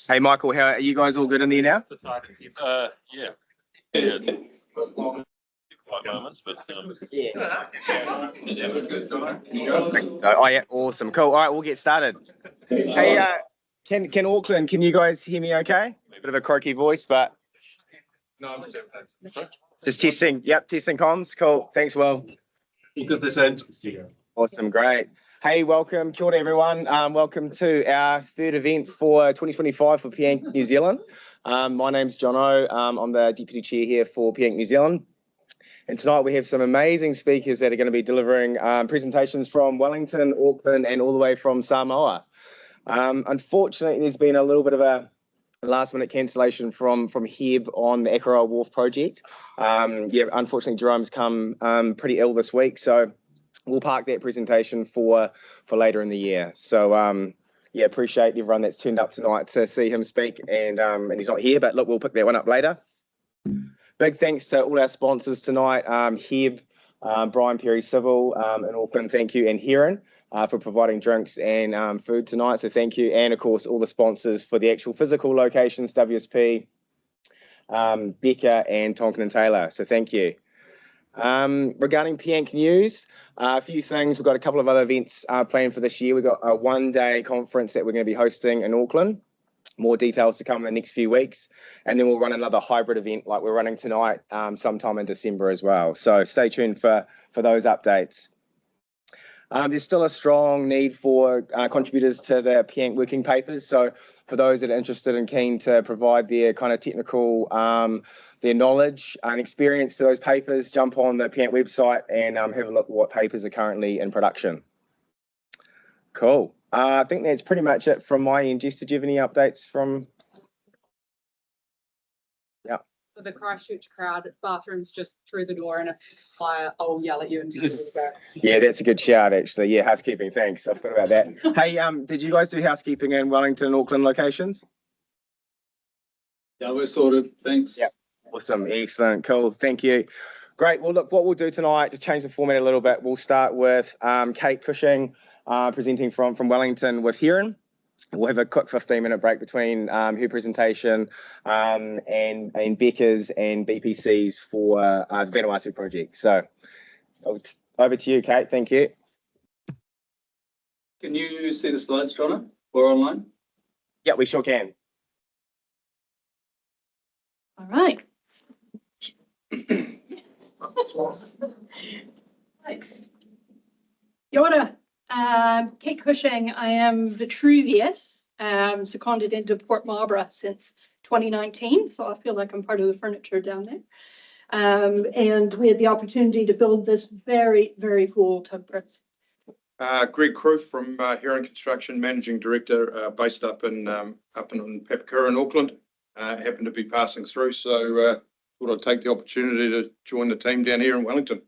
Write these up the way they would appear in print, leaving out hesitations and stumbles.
Hey Michael, how are you guys all good in there now? Yeah. Moments, but Oh yeah, awesome, cool. All right, we'll get started. Hey, can Auckland? Can you guys hear me? Okay, a bit of a croaky voice, but just testing. Yep, testing comms. Cool. Thanks, Will. you got this end. Awesome, great. Hey, welcome, kia ora everyone. Welcome to our third event for 2025 for PIANC New Zealand. My name's Jono. I'm the Deputy Chair here for PIANC New Zealand. And tonight we have some amazing speakers that are going to be delivering presentations from Wellington, Auckland, and all the way from Samoa. Unfortunately, there's been a little bit of a last-minute cancellation from Heron on the Aotearoa Wharf project. Unfortunately, Jerome's come pretty ill this week, so we'll park that presentation for later in the year. So appreciate everyone that's turned up tonight to see him speak, and he's not here, but look, we'll pick that one up later. Big thanks to all our sponsors tonight, Heb, Brian Perry Civil in Auckland, thank you, and Heron for providing drinks and food tonight, so thank you. And of course, all the sponsors for the actual physical locations, WSP, Beca and Tonkin and Taylor, so thank you. Regarding PIANC news, a few things. We've got a couple of other events planned for this year. We've got a one-day conference that we're going to be hosting in Auckland. More details to come in the next few weeks. And then we'll run another hybrid event like we're running tonight sometime in December as well. So stay tuned for those updates. There's still a strong need for contributors to the PIANC working papers. So for those that are interested and keen to provide their kind of technical, their knowledge and experience to those papers, jump on the PIANC website and have a look at what papers are currently in production. Cool. I think that's pretty much it from my end. Jess, did you have any updates from? Yeah. For the Christchurch crowd, bathrooms just through the door, and if fire, I'll yell at you and tell you to go. Yeah, that's a good shout, actually. Yeah, housekeeping. Thanks. I forgot about that. Hey, did you guys do housekeeping in Wellington and Auckland locations? Yeah, we're sorted. Thanks. Yeah. Awesome. Excellent. Cool. Thank you. Great. Well, look, what we'll do tonight, to change the format a little bit, we'll start with Kate Cushing presenting from Wellington with Heron. We'll have a quick 15-minute break between her presentation and Beca's and BPC's for the Vanuatu project. So over to you, Kate. Thank you. Can you see the slides, Jono? We're online? Yeah, we sure can. All right. Right. Kia ora. Kate Cushing. I am Vitruvius, seconded into Port Marlborough since 2019, so I feel like I'm part of the furniture down there. And we had the opportunity to build this very, very cool tug berth. Greg Kroef from Heron Construction, Managing Director, based up in Papakura in Auckland. Happened to be passing through, so thought I'd take the opportunity to join the team down here in Wellington.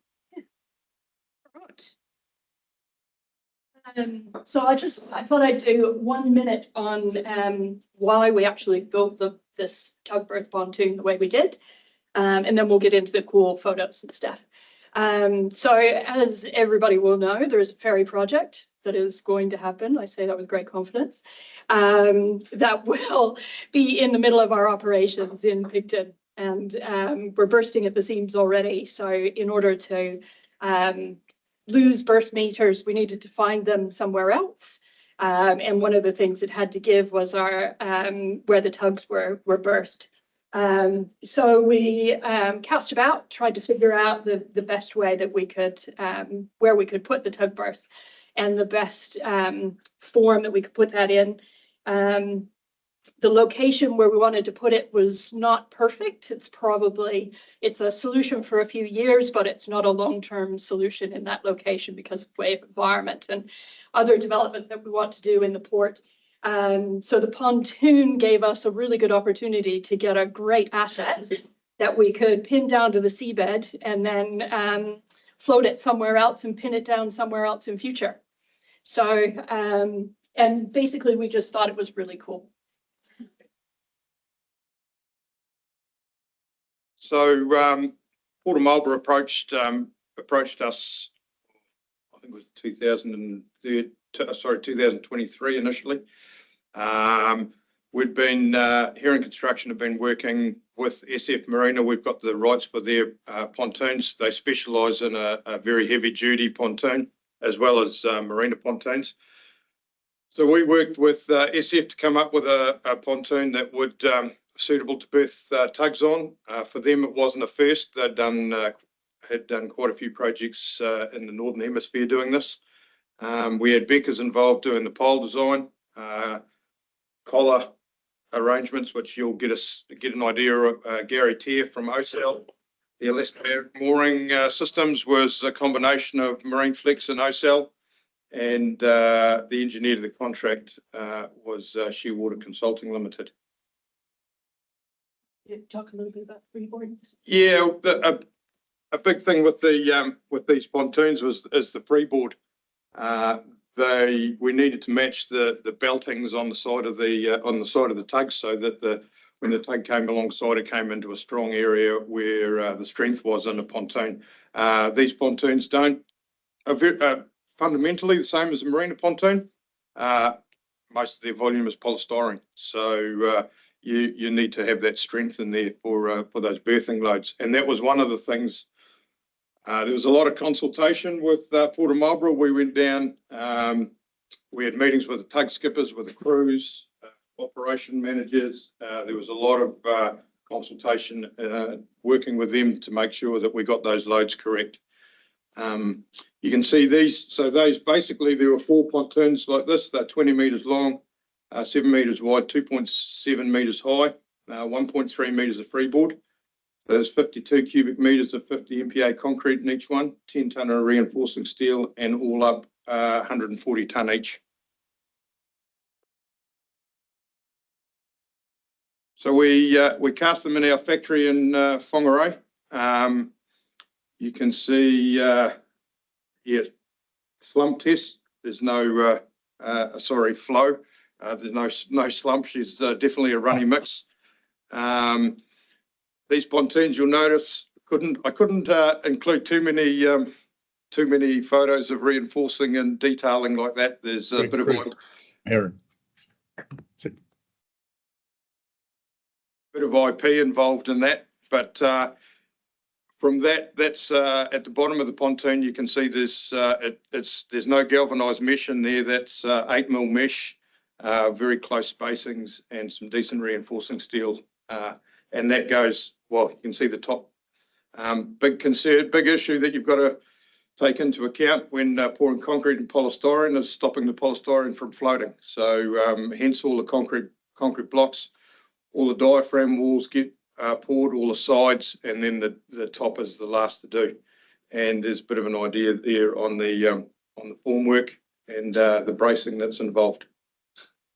So I thought I'd do 1 minute on why we actually built this tug berth pontoon the way we did, and then we'll get into the cool photos and stuff. So as everybody will know, there is a ferry project that is going to happen. I say that with great confidence. That will be in the middle of our operations in Picton, and we're bursting at the seams already. So in order to lose berth meters, we needed to find them somewhere else. And one of the things that had to give was our where the tugs were burst. So we cast about, tried to figure out the best way that we could, where we could put the tug berth and the best form that we could put that in. The location where we wanted to put it was not perfect. It's a solution for a few years, but it's not a long-term solution in that location because of wave environment and other development that we want to do in the port. So the pontoon gave us a really good opportunity to get a great asset that we could pin down to the seabed and then float it somewhere else and pin it down somewhere else in future. So, and basically we just thought it was really cool. So Port of Marlborough approached us, I think it was 2023 initially. we'd been, Heron Construction have been working with SF Marina. We've got the rights for their pontoons. They specialise in a very heavy duty pontoon as well as marina pontoons. So we worked with SF to come up with a pontoon that would suitable to berth tugs on. For them, it wasn't a first. They'd done quite a few projects in the Northern Hemisphere doing this. We had Beca's involved doing the pole design, collar arrangements, which you'll get an idea of. Gary Tier from OCEL. The elastic mooring systems was a combination of Marine Flex and OCEL, and the engineer to the contract was Shearwater Consulting Limited. Talk a little bit about freeboard. Yeah, a big thing with these pontoons is the freeboard. We needed to match the beltings on the side of the tug, so that when the tug came alongside, it came into a strong area where the strength was in a pontoon. These pontoons are fundamentally the same as a marina pontoon. Most of their volume is polystyrene, so you need to have that strength in there for those berthing loads. And that was one of the things. There was a lot of consultation with Port of Marlborough. We went down, we had meetings with the tug skippers, with the crews, operation managers. There was a lot of consultation working with them to make sure that we got those loads correct. You can see these, so those basically, there were 4 pontoons like this. They're 20 metres long, 7 metres wide, 2.7 metres high, 1.3 metres of freeboard. There's 52 cubic metres of 50 MPa concrete in each one, 10 tonne of reinforcing steel, and all up 140 tonne each. So we cast them in our factory in Whangarei. You can see, slump test. There's no, flow. There's no slump. She's definitely a runny mix. These pontoons, you'll notice, I couldn't include too many photos of reinforcing and detailing like that. There's a bit of Heron. Bit of IP involved in that, but from that's at the bottom of the pontoon. You can see there's no galvanised mesh in there. That's 8mm mesh, very close spacings, and some decent reinforcing steel. And that goes, well, you can see the top. Big issue that you've got to take into account when pouring concrete and polystyrene is stopping the polystyrene from floating. So hence all the concrete blocks, all the diaphragm walls get poured, all the sides, and then the top is the last to do. And there's a bit of an idea there on the formwork and the bracing that's involved.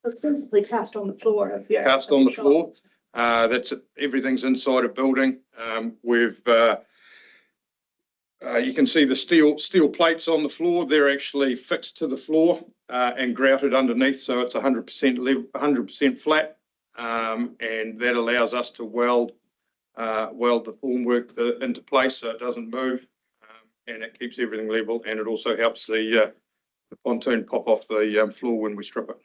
It's principally cast on the floor. Cast on the floor. That's everything's inside a building. You can see the steel plates on the floor. They're actually fixed to the floor and grouted underneath, so it's 100% flat, and that allows us to weld the formwork into place so it doesn't move, and it keeps everything level, and it also helps the pontoon pop off the floor when we strip it.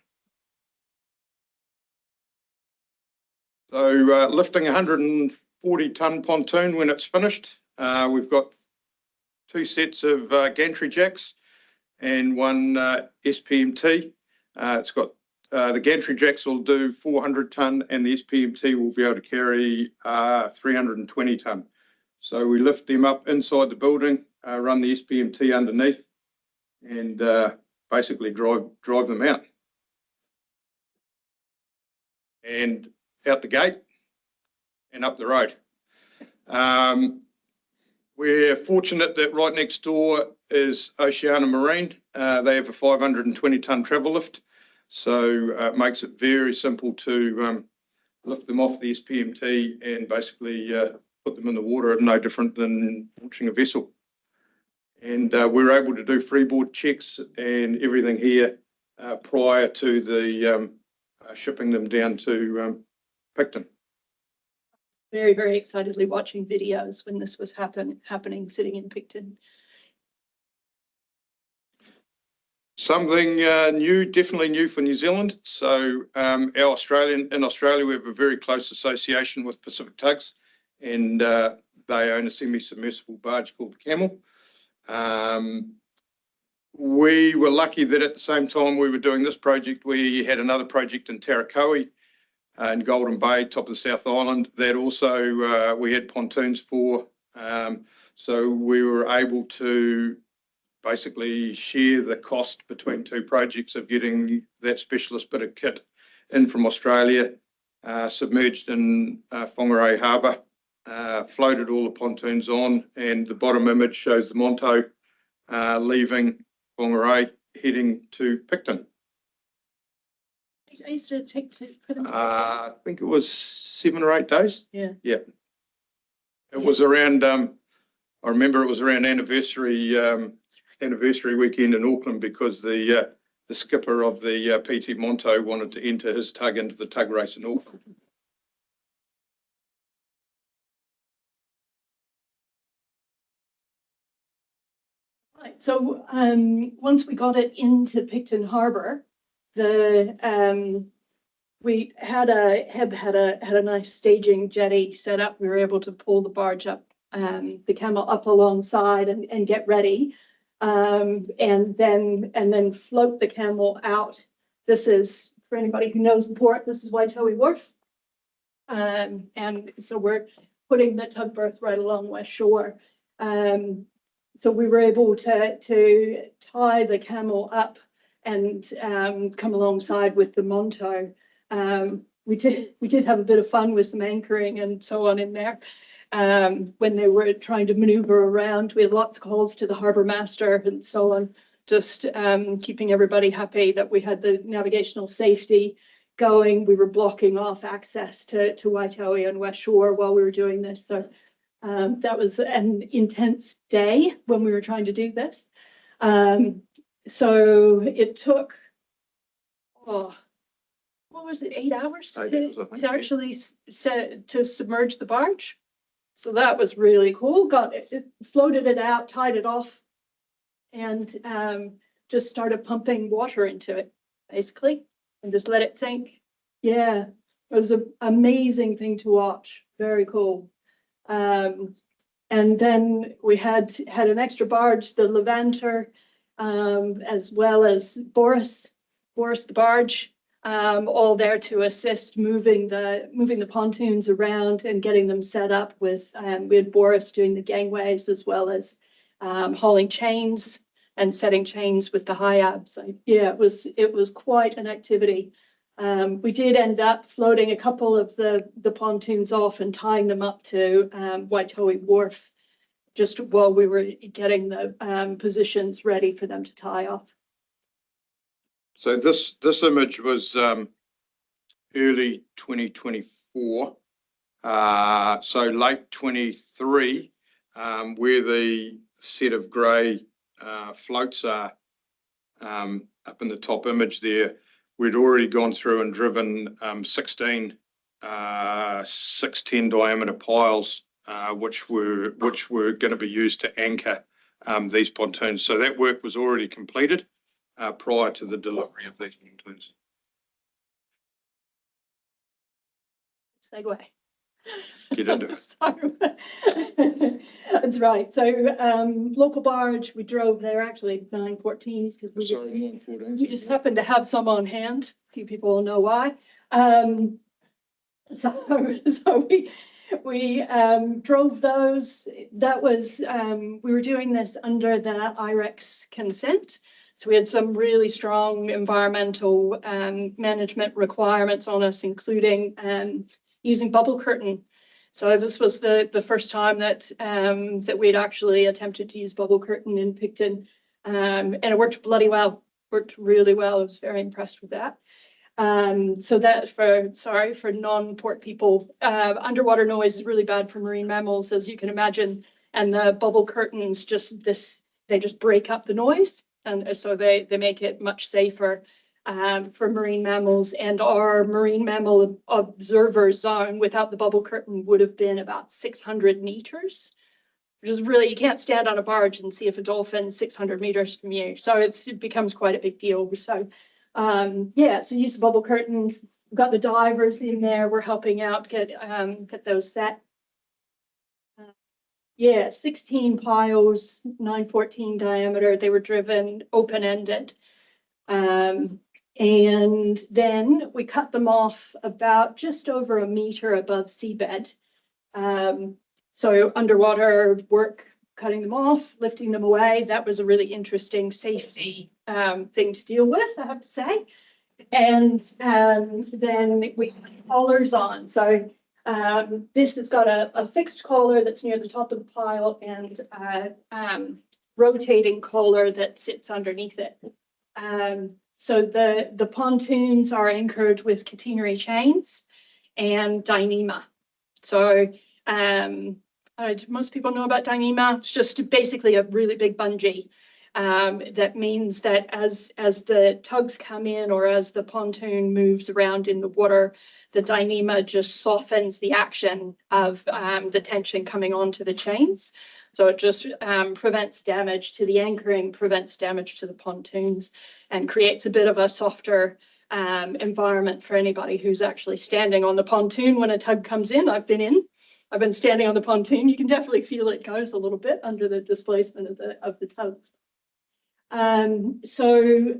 So lifting 140 tonne pontoon when it's finished. We've got 2 sets of gantry jacks and 1 SPMT. It's got the gantry jacks will do 400 tonne and the SPMT will be able to carry 320 tonne. So we lift them up inside the building, run the SPMT underneath, and basically drive them out. And out the gate and up the road. We're fortunate that right next door is Oceana Marine. They have a 520 tonne travel lift, so it makes it very simple to lift them off the SPMT and basically put them in the water, no different than launching a vessel. And we're able to do freeboard checks and everything here prior to the shipping them down to Picton. Very, very excitedly watching videos when this was happening, sitting in Picton. Something new, definitely new for New Zealand. So in Australia, we have a very close association with Pacific Tugs, and they own a semi-submersible barge called the Camel. We were lucky that at the same time we were doing this project, we had another project in Tarakoe in Golden Bay, top of the South Island, that also we had pontoons for. So we were able to basically share the cost between two projects of getting that specialist bit of kit in from Australia, submerged in Whangarei Harbour, floated all the pontoons on, and the bottom image shows the Monto leaving Whangarei, heading to Picton. I used to take to put them. I think it was 7 or 8 days. Yeah. Yeah. It was around, I remember it was around anniversary weekend in Auckland, because the skipper of the PT Monto wanted to enter his tug into the tug race in Auckland. Right. So once we got it into Picton Harbour, we had a nice staging jetty set up. We were able to pull the barge up, the Camel up alongside and get ready, and then float the Camel out. This is, for anybody who knows the port, this is Waitoa Wharf, and so we're putting the Tug Berth right along West Shore. So we were able to tie the Camel up and come alongside with the Monto. We did have a bit of fun with some anchoring and so on in there. When they were trying to maneuver around, we had lots of calls to the harbour master and so on, just keeping everybody happy that we had the navigational safety going. We were blocking off access to Waitoa and West Shore while we were doing this. So that was an intense day when we were trying to do this. So it took, what was it, 8 hours to actually to submerge the barge. So that was really cool. Floated it out, tied it off, and just started pumping water into it, basically, and just let it sink. Yeah, it was an amazing thing to watch. Very cool. And then we had an extra barge, the Levanter, as well as Boris the barge, all there to assist moving the pontoons around and getting them set up with, we had Boris doing the gangways as well as hauling chains and setting chains with the high abs. Yeah, it was quite an activity. We did end up floating a couple of the pontoons off and tying them up to Waitoa Wharf, just while we were getting the positions ready for them to tie off. So this image was early 2024, so late 23, where the set of grey floats are up in the top image there. We'd already gone through and driven 16 610 diameter piles, which were going to be used to anchor these pontoons. So that work was already completed prior to the delivery of these pontoons. Segue. Get into it. So, that's right. So local barge, we drove there, actually 914s, because we just happened to have some on hand. A few people will know why. So we drove those. That was we were doing this under the IREX consent. So we had some really strong environmental management requirements on us, including using bubble curtain. So this was the first time that we'd actually attempted to use bubble curtain in Picton, and it worked bloody well. Worked really well. I was very impressed with that. So that for non-port people, underwater noise is really bad for marine mammals, as you can imagine, and the bubble curtains they just break up the noise, and so they make it much safer for marine mammals. And our marine mammal observer zone without the bubble curtain would have been about 600 meters. which is really, you can't stand on a barge and see if a dolphin's 600 meters from you. So it becomes quite a big deal. So yeah, so use of bubble curtains. We've got the divers in there. We're helping out get those set. Yeah, 16 piles, 914 diameter. They were driven open-ended. And then we cut them off about just over a meter above seabed. So underwater work, cutting them off, lifting them away. That was a really interesting safety thing to deal with, I have to say. And then we put collars on. So this has got a fixed collar that's near the top of the pile and a rotating collar that sits underneath it. So the pontoons are anchored with catenary chains and Dyneema. So most people know about Dyneema. It's just basically a really big bungee. That means that as the tugs come in or as the pontoon moves around in the water, the Dyneema just softens the action of the tension coming onto the chains. So it just prevents damage to the anchoring, prevents damage to the pontoons, and creates a bit of a softer environment for anybody who's actually standing on the pontoon when a tug comes in. I've been standing on the pontoon. You can definitely feel it goes a little bit under the displacement of the tugs. So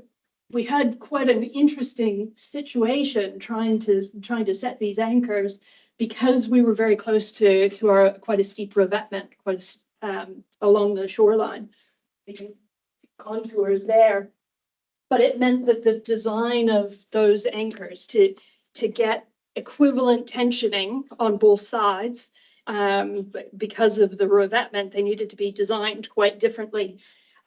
we had quite an interesting situation trying to set these anchors because we were very close to our quite a steep revetment, along the shoreline. The contours there, but it meant that the design of those anchors to get equivalent tensioning on both sides, because of the revetment, they needed to be designed quite differently.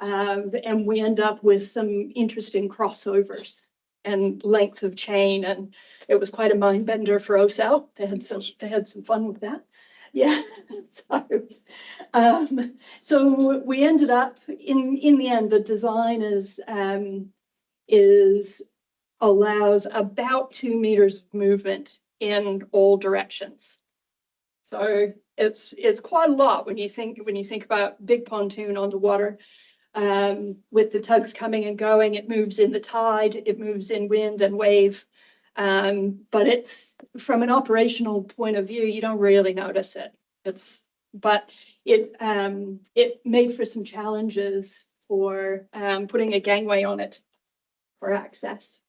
And we end up with some interesting crossovers and length of chain, and it was quite a mind bender for OSAL. They had some fun with that. Yeah. So we ended up in the end, the design allows about 2 meters of movement in all directions. So it's quite a lot when you think about big pontoon on the water. With the tugs coming and going, it moves in the tide, it moves in wind and wave. But it's from an operational point of view, you don't really notice it. But it made for some challenges for putting a gangway on it for access.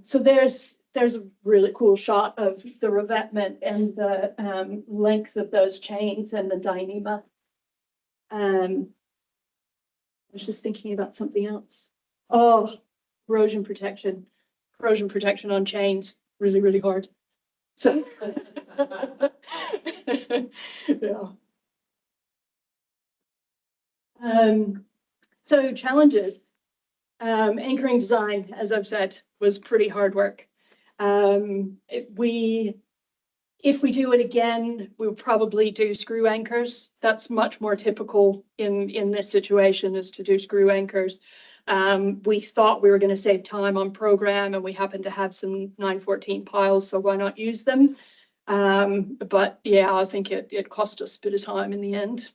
So there's a really cool shot of the revetment and the length of those chains and the Dyneema. I was just thinking about something else. Oh, corrosion protection on chains, really, really hard. So, yeah. So challenges. Anchoring design, as I've said, was pretty hard work. If we do it again, we'll probably do screw anchors. That's much more typical in this situation, is to do screw anchors. We thought we were going to save time on program, and we happened to have some 914 piles, so why not use them? But yeah, I think it cost us a bit of time in the end.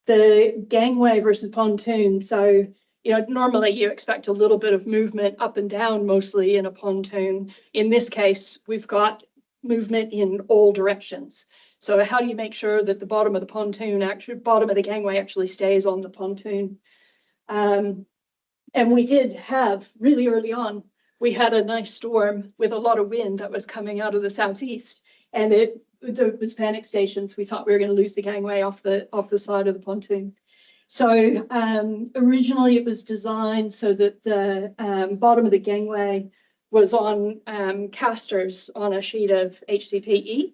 The gangway versus pontoon. So, normally you expect a little bit of movement up and down, mostly in a pontoon. In this case, we've got movement in all directions. So how do you make sure that the bottom of the gangway actually stays on the pontoon? And we did have, really early on, we had a nice storm with a lot of wind that was coming out of the southeast, and there was panic stations. We thought we were going to lose the gangway off the side of the pontoon. So originally it was designed so that the bottom of the gangway was on casters on a sheet of HDPE,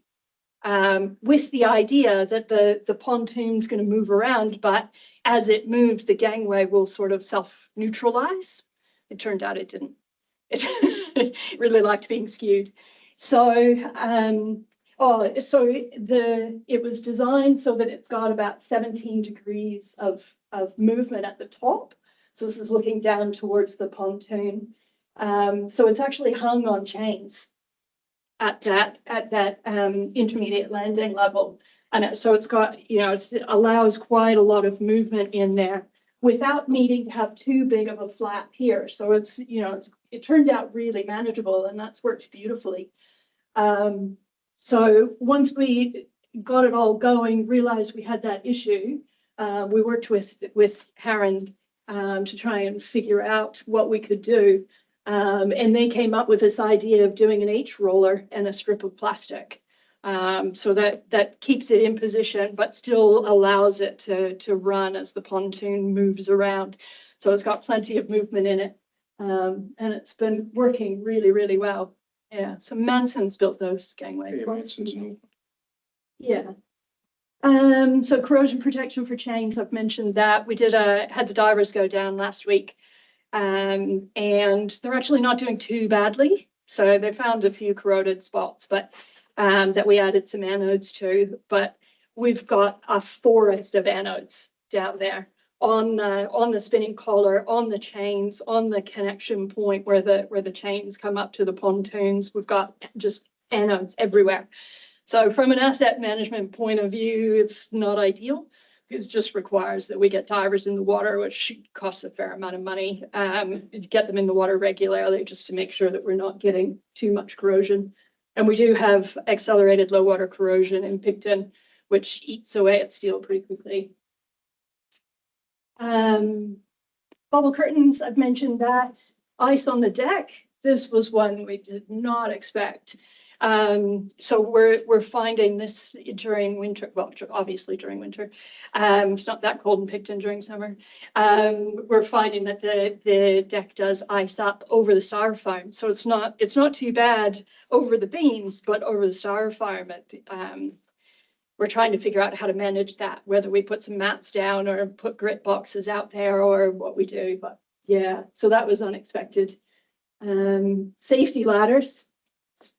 with the idea that the pontoon's going to move around, but as it moves, the gangway will sort of self-neutralize. It turned out it didn't. It really liked being skewed. So it was designed so that it's got about 17 degrees of movement at the top. So this is looking down towards the pontoon. So it's actually hung on chains. at that intermediate landing level. And so it's got, you know, it allows quite a lot of movement in there without needing to have too big of a flat pier. So it's, you know, it turned out really manageable, and that's worked beautifully. So once we got it all going, realized we had that issue, we worked with Heron to try and figure out what we could do. And they came up with this idea of doing an H roller and a strip of plastic. So that keeps it in position, but still allows it to run as the pontoon moves around. So it's got plenty of movement in it. And it's been working really, really well. Yeah, so Manson's built those gangway. Yeah, Manson's in Yeah. So corrosion protection for chains, I've mentioned that. We had the divers go down last week. And they're actually not doing too badly. So they found a few corroded spots, but that we added some anodes to. But we've got a forest of anodes down there on the spinning collar, on the chains, on the connection point where the chains come up to the pontoons. We've got just anodes everywhere. So from an asset management point of view, it's not ideal. It just requires that we get divers in the water, which costs a fair amount of money, to get them in the water regularly, just to make sure that we're not getting too much corrosion. And we do have accelerated low water corrosion in Picton, which eats away at steel pretty quickly. Bubble curtains, I've mentioned that. Ice on the deck, this was one we did not expect. So we're finding this during winter, well, obviously during winter. It's not that cold in Picton during summer. We're finding that the deck does ice up over the styrofoam. So it's not too bad over the beams, but over the styrofoam, we're trying to figure out how to manage that, whether we put some mats down or put grit boxes out there or what we do. But yeah, so that was unexpected. Safety ladders.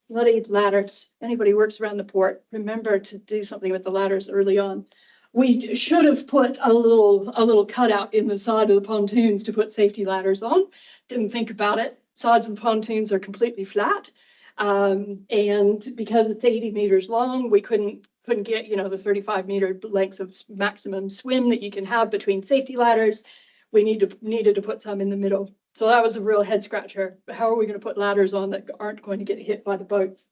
Bloody ladders. Anybody who works around the port, remember to do something with the ladders early on. We should have put a little cutout in the side of the pontoons to put safety ladders on. Didn't think about it. Sides of the pontoons are completely flat. And because it's 80 meters long, we couldn't get, you know, the 35-meter length of maximum swim that you can have between safety ladders. We needed to put some in the middle. So that was a real head scratcher. How are we going to put ladders on that aren't going to get hit by the boats?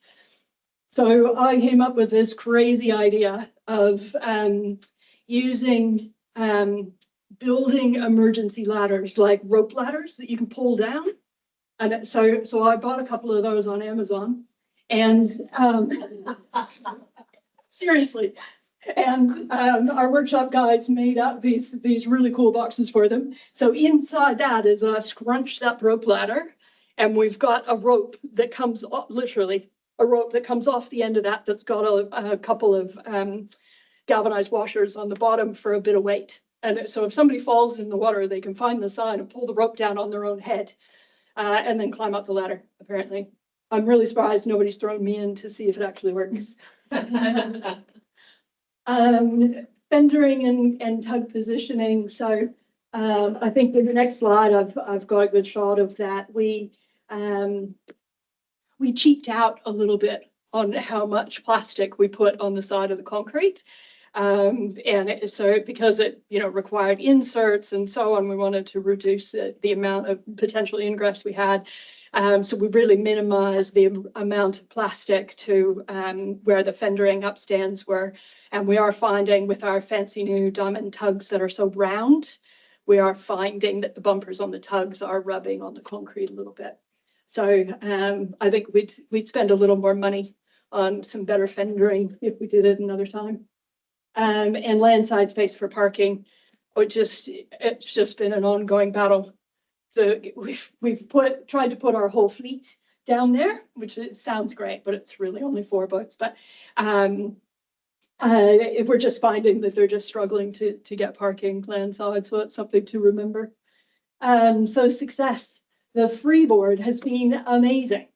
So I came up with this crazy idea of using building emergency ladders, like rope ladders that you can pull down. And so I bought a couple of those on Amazon, and seriously. And our workshop guys made up these really cool boxes for them. So inside that is a scrunched up rope ladder. And we've got a rope that comes off, literally a rope that comes off the end of that, that's got a couple of galvanized washers on the bottom for a bit of weight. And so if somebody falls in the water, they can find the side and pull the rope down on their own head and then climb up the ladder, apparently. I'm really surprised nobody's thrown me in to see if it actually works. Fendering and tug positioning. So I think in the next slide, I've got a good shot of that. We cheaped out a little bit on how much plastic we put on the side of the concrete. So because it, you know, required inserts and so on, we wanted to reduce the amount of potential ingress we had. So we really minimized the amount of plastic to where the fendering upstands were. And we are finding with our fancy new diamond tugs that are so round, we are finding that the bumpers on the tugs are rubbing on the concrete a little bit. So I think we'd spend a little more money on some better fendering if we did it another time. And landside space for parking, it's just been an ongoing battle. So we've tried to put our whole fleet down there, which it sounds great, but it's really only 4 boats. But we're just finding that they're just struggling to get parking landside, so it's something to remember. So success. The freeboard has been amazing.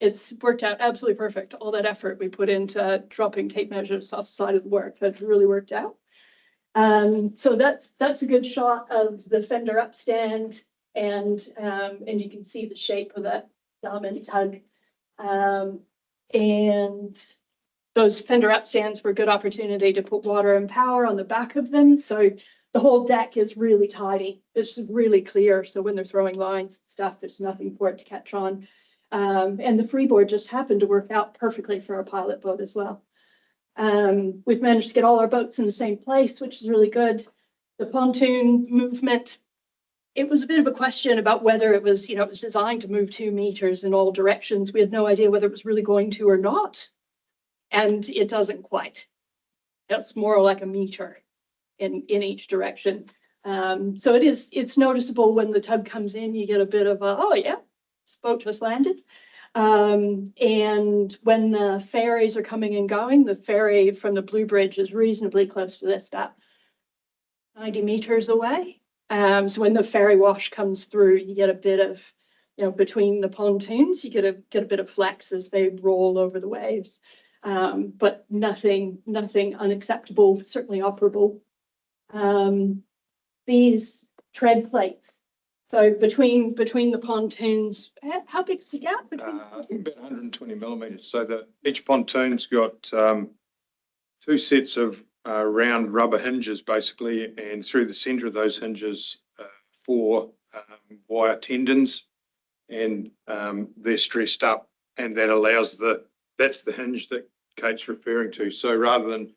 It's worked out absolutely perfect. All that effort we put into dropping tape measures off the side of the work has really worked out. So that's a good shot of the fender upstand. And you can see the shape of that diamond tug. And those fender upstands were a good opportunity to put water and power on the back of them. So the whole deck is really tidy. It's really clear. So when they're throwing lines and stuff, there's nothing for it to catch on. And the freeboard just happened to work out perfectly for our pilot boat as well. We've managed to get all our boats in the same place, which is really good. The pontoon movement, it was a bit of a question about whether it was, it was designed to move 2 meters in all directions. We had no idea whether it was really going to or not. And it doesn't quite. It's more like a meter in each direction. So it's noticeable when the tug comes in, you get a bit of a, oh yeah, this boat just landed. And when the ferries are coming and going, the ferry from the Blue Bridge is reasonably close to this, about 90 meters away. So when the ferry wash comes through, you get a bit of, between the pontoons, you get a bit of flex as they roll over the waves. But nothing unacceptable, certainly operable. These tread plates. So between the pontoons, how big is the gap between? I think about 120 millimetres. So that each pontoon's got 2 sets of round rubber hinges, basically, and through the centre of those hinges, 4 wire tendons, and they're stressed up, and that allows that's the hinge that Kate's referring to. So rather than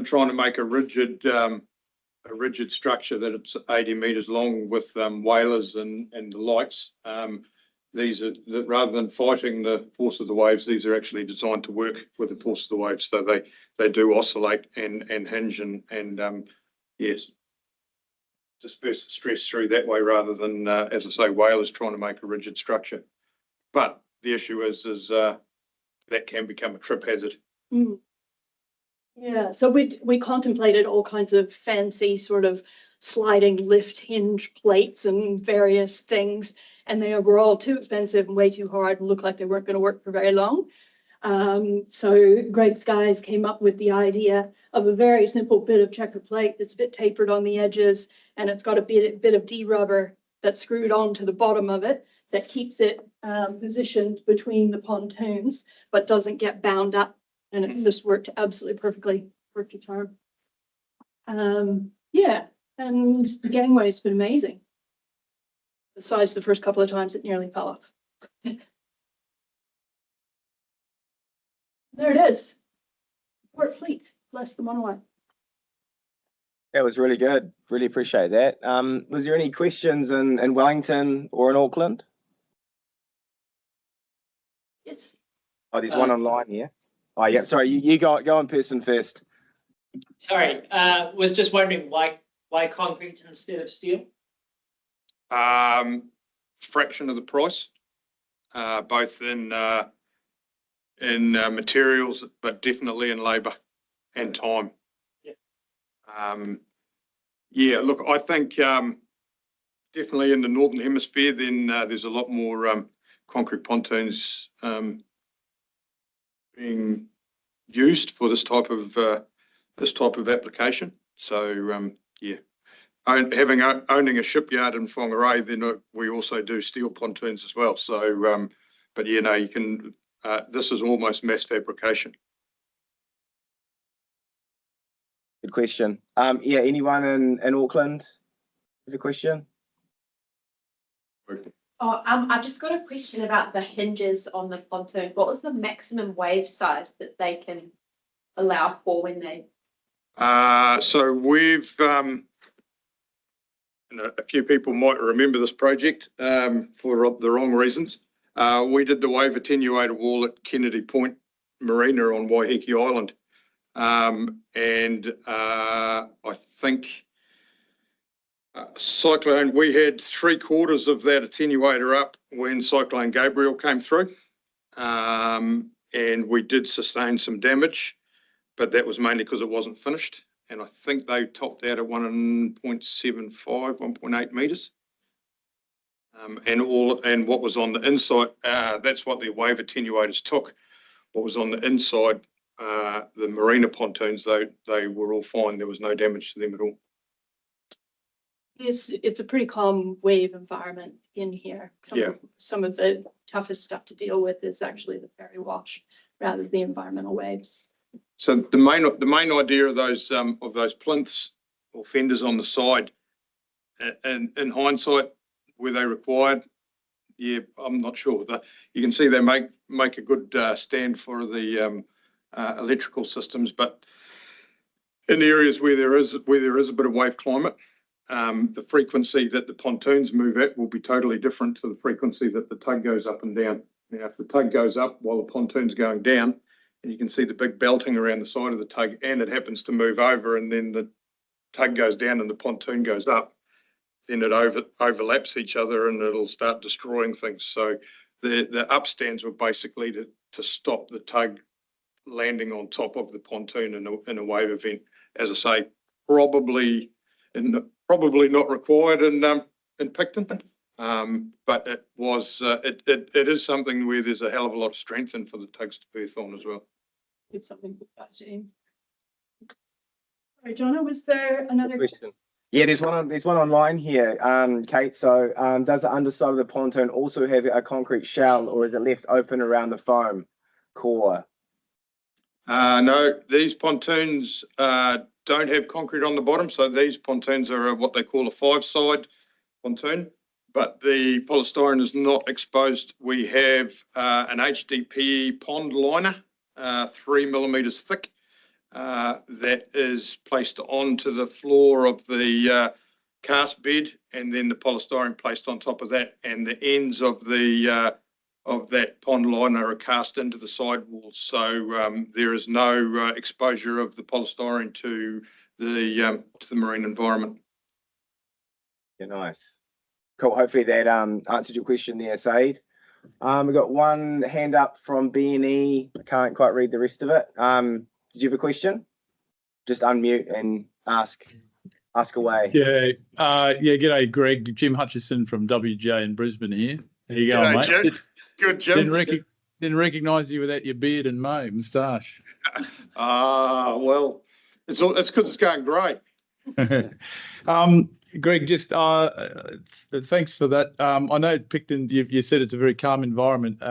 trying to make a rigid structure that it's 80 metres long with whalers and the lights, these are rather than fighting the force of the waves, these are actually designed to work with the force of the waves. So they do oscillate and hinge and yes, disperse the stress through that way rather than, as I say, whalers trying to make a rigid structure. But the issue is that can become a trip hazard. Mm. Yeah, so we contemplated all kinds of fancy sort of sliding lift hinge plates and various things, and they were all too expensive and way too hard and looked like they weren't going to work for very long. So Greg's guys came up with the idea of a very simple bit of checker plate that's a bit tapered on the edges, and it's got a bit of D-rubber that's screwed onto the bottom of it that keeps it positioned between the pontoons, but doesn't get bound up. And it just worked absolutely perfectly, perfect charm. Yeah, and the gangway's been amazing. Besides the first couple of times it nearly fell off. There it is. Port Fleet, less than 1 away. That was really good. Really appreciate that. Was there any questions in Wellington or in Auckland? Yes. Oh, there's one online here. Oh, yeah. Sorry, you go in person first. Sorry, was just wondering why concrete instead of steel? Fraction of the price, both in materials, but definitely in labour and time. Yeah. Yeah, look, I think definitely in the Northern Hemisphere, then there's a lot more concrete pontoons being used for this type of application. So yeah, owning a shipyard in Whangarei, then we also do steel pontoons as well. So, but you know, you can. This is almost mass fabrication. Good question. Yeah, anyone in Auckland have a question? Oh, I've just got a question about the hinges on the pontoon. What was the maximum wave size that they can allow for when they? So we've, a few people might remember this project for the wrong reasons. We did the wave attenuator wall at Kennedy Point Marina on Waiheke Island. And I think Cyclone, we had 3/4 of that attenuator up when Cyclone Gabriel came through. And we did sustain some damage, but that was mainly because it wasn't finished. And I think they topped out at 1.75, 1.8 metres. And what was on the inside, that's what the wave attenuators took. What was on the inside, the marina pontoons, they were all fine. There was no damage to them at all. It's a pretty calm wave environment in here. Some of the toughest stuff to deal with is actually the ferry wash rather than the environmental waves. So the main idea of those plinths or fenders on the side, and in hindsight, were they required? Yeah, I'm not sure. You can see they make a good stand for the electrical systems, but in areas where there is a bit of wave climate, the frequency that the pontoons move at will be totally different to the frequency that the tug goes up and down. Now, if the tug goes up while the pontoon's going down, and you can see the big belting around the side of the tug, and it happens to move over, and then the tug goes down and the pontoon goes up, then it overlaps each other and it'll start destroying things. So the upstands were basically to stop the tug landing on top of the pontoon in a wave event. As I say, probably not required in Picton, but it was it is something where there's a hell of a lot of strength in for the tugs to berth on as well. It's something that's James. All right, Jono, was there another Question. Yeah, there's one online here, Kate. So does the underside of the pontoon also have a concrete shell, or is it left open around the foam core? No, these pontoons don't have concrete on the bottom. So these pontoons are what they call a 5-side pontoon, but the polystyrene is not exposed. We have an HDPE pond liner, 3 millimeters thick, that is placed onto the floor of the cast bed, and then the polystyrene placed on top of that, and the ends of that pond liner are cast into the sidewalls. So there is no exposure of the polystyrene to the marine environment. Yeah, nice. Cool. Hopefully that answered your question there, Said. We've got one hand up from B&E. I can't quite read the rest of it. Did you have a question? Just unmute and ask away. Yeah, g'day, Greg. Jim Hutchison from WJ in Brisbane here. How you going, mate? Jim. Good, Jim. Didn't recognise you without your beard and moustache. Well, it's because it's going great. Greg, just thanks for that. I know Picton, you said it's a very calm environment,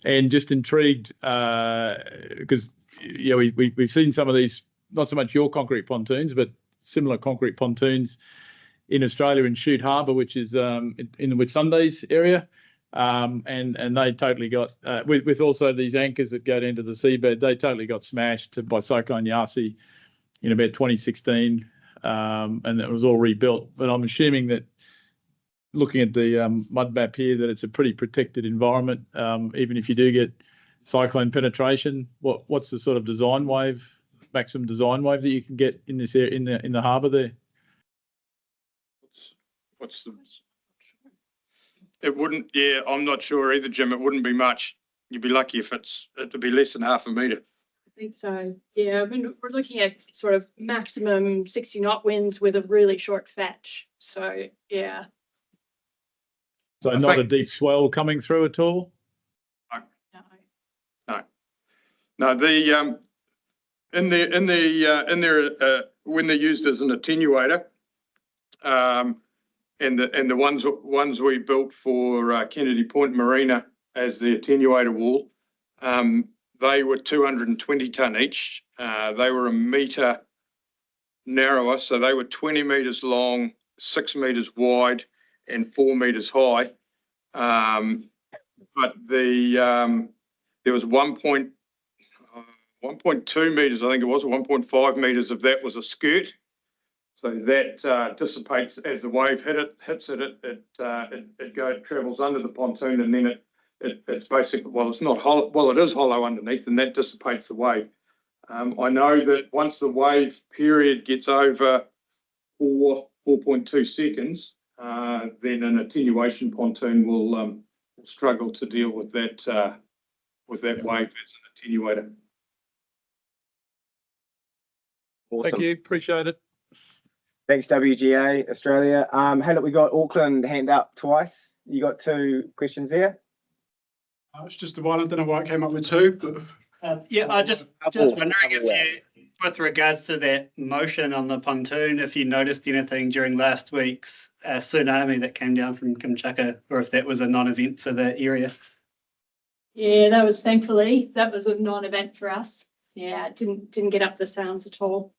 and just intrigued because we've seen some of these, not so much your concrete pontoons, but similar concrete pontoons in Australia in Shute Harbour, which is in the Whitsundays area, and they totally got with also these anchors that go down to the seabed. They totally got smashed by Cyclone Yasi in about 2016. And it was all rebuilt. But I'm assuming that looking at the mud map here, that it's a pretty protected environment. Even if you do get cyclone penetration, what's the sort of maximum design wave that you can get in this area, in the harbour there? It wouldn't. Yeah, I'm not sure either, Jim. It wouldn't be much. You'd be lucky if it'd be less than half a metre. I think so. Yeah, we're looking at sort of maximum 60 knot winds with a really short fetch. So yeah. So not a deep swell coming through at all? No. In there when they're used as an attenuator, and the ones we built for Kennedy Point Marina as the attenuator wall, they were 220 tonne each. They were a metre narrower, so they were 20 metres long, 6 metres wide, and 4 metres high. But there was 1.2 metres, I think it was, 1.5 metres of that was a skirt. So that dissipates as the wave hits it. It travels under the pontoon, and then it's basically, it's not hollow. Well, it is hollow underneath, and that dissipates the wave. I know that once the wave period gets over 4.2 seconds, then an attenuation pontoon will struggle to deal with that wave as an attenuator. Awesome. Thank you, appreciate it. Thanks, WGA Australia. Hey, look, we got Auckland hand up twice. You got 2 questions there. It's just the one. I don't know why it came up with 2. But I just wondering with regards to that motion on the pontoon, if you noticed anything during last week's tsunami that came down from Kamchatka, or if that was a non-event for the area. Yeah, that was thankfully, that was a non-event for us. Yeah, it didn't get up the sounds at all.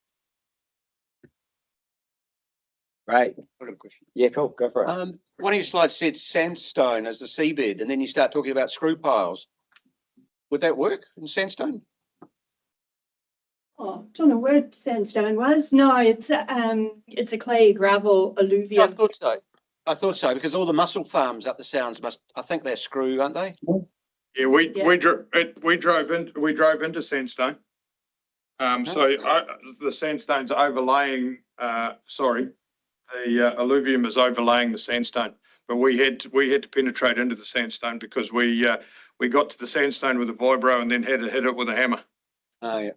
Right. I've got a question. Yeah, cool. Go for it. One of your slides said sandstone as the seabed, and then you start talking about screw piles. Would that work in sandstone? Oh, don't know where sandstone was. No, it's a clay gravel Yeah, I alluvium. thought so. I thought so because all the mussel farms up the sounds I think they're screw, aren't they? Yeah, we Yeah. drove into sandstone. So the sandstone's overlaying, the alluvium is overlaying the sandstone. But we had to penetrate into the sandstone because we got to the sandstone with a vibro and then had to hit it with a hammer. Oh, yeah.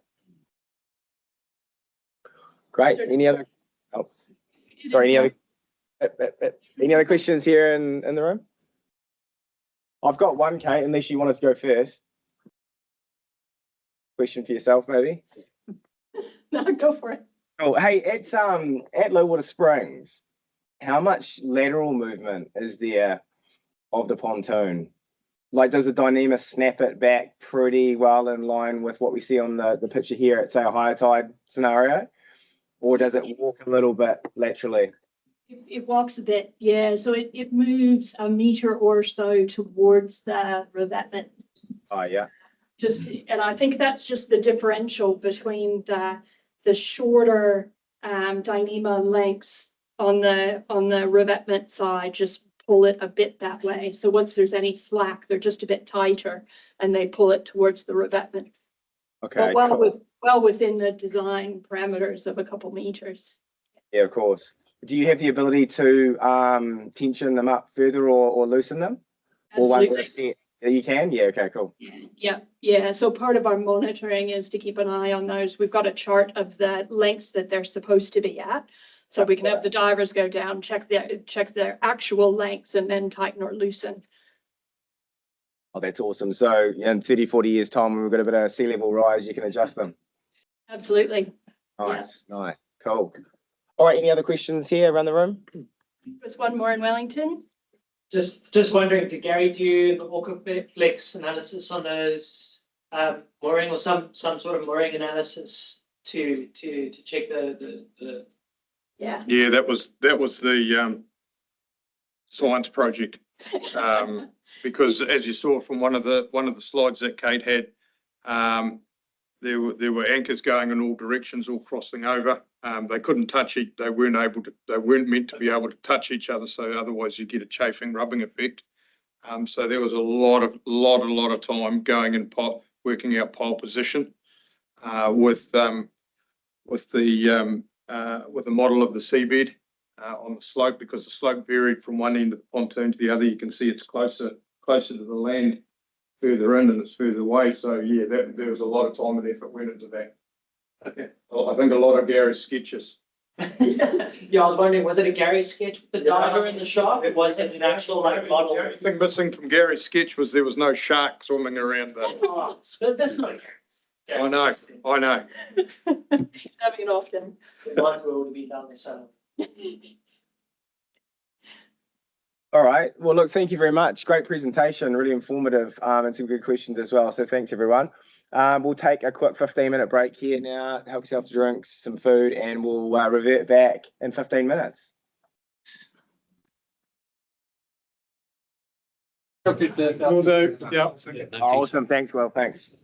Great. Any other? Oh, sorry. Any other questions here in the room? I've got one, Kate, unless you wanted to go first. Question for yourself, maybe. No, go for it. Oh, hey, at Lowwater Springs, how much lateral movement is there of the pontoon? Like, does the Dyneema snap it back pretty well in line with what we see on the picture here at, say, a higher tide scenario? Or does it walk a little bit laterally? It walks a bit, yeah. So it moves a meter or so towards the revetment. Oh, yeah. And I think that's just the differential between the shorter Dyneema lengths on the revetment side, just pull it a bit that way. So once there's any slack, they're just a bit tighter and they pull it towards the revetment. Okay. But Cool. well within the design parameters of a couple meters. Yeah, of course. Do you have the ability to tension them up further or loosen them? Or once they're set? You can? Yeah, okay, cool. Yeah. So part of our monitoring is to keep an eye on those. We've got a chart of the lengths that they're supposed to be at. So we can have the divers go down, check their actual lengths and then tighten or loosen. Oh, that's awesome. So in 30, 40 years time, when we've got a bit of sea level rise, you can adjust them. Absolutely. Nice. Cool. All right, any other questions here around the room? There's one more in Wellington. Just wondering, did Gary do the Walker Flex analysis on those mooring or some sort of mooring analysis to check the Yeah. Yeah, that was the science project. Because as you saw from one of the slides that Kate had, there were anchors going in all directions, all crossing over. They couldn't touch it. They weren't meant to be able to touch each other. So otherwise you get a chafing, rubbing effect. So there was a lot of time going in working out pole position with the model of the seabed on the slope, because the slope varied from one end of the pontoon to the other. You can see it's closer to the land further in and it's further away. So yeah, there was a lot of time and effort went into that. Okay. I think a lot of Gary's sketches. Yeah, I was wondering, was it a Gary sketch with the diver in the shark, or was it an actual model? The only thing missing from Gary's sketch was there was no shark swimming around the. Oh, but that's not Gary. I know. Having it often. The one rule to be done this summer. All right. Well, look, thank you very much. Great presentation, really informative, and some good questions as well. So thanks, everyone. We'll take a quick 15-minute break here now. Help yourself to drinks, some food, and we'll revert back in 15 minutes. Will do. Yeah. Awesome. Thanks, Will. Thanks.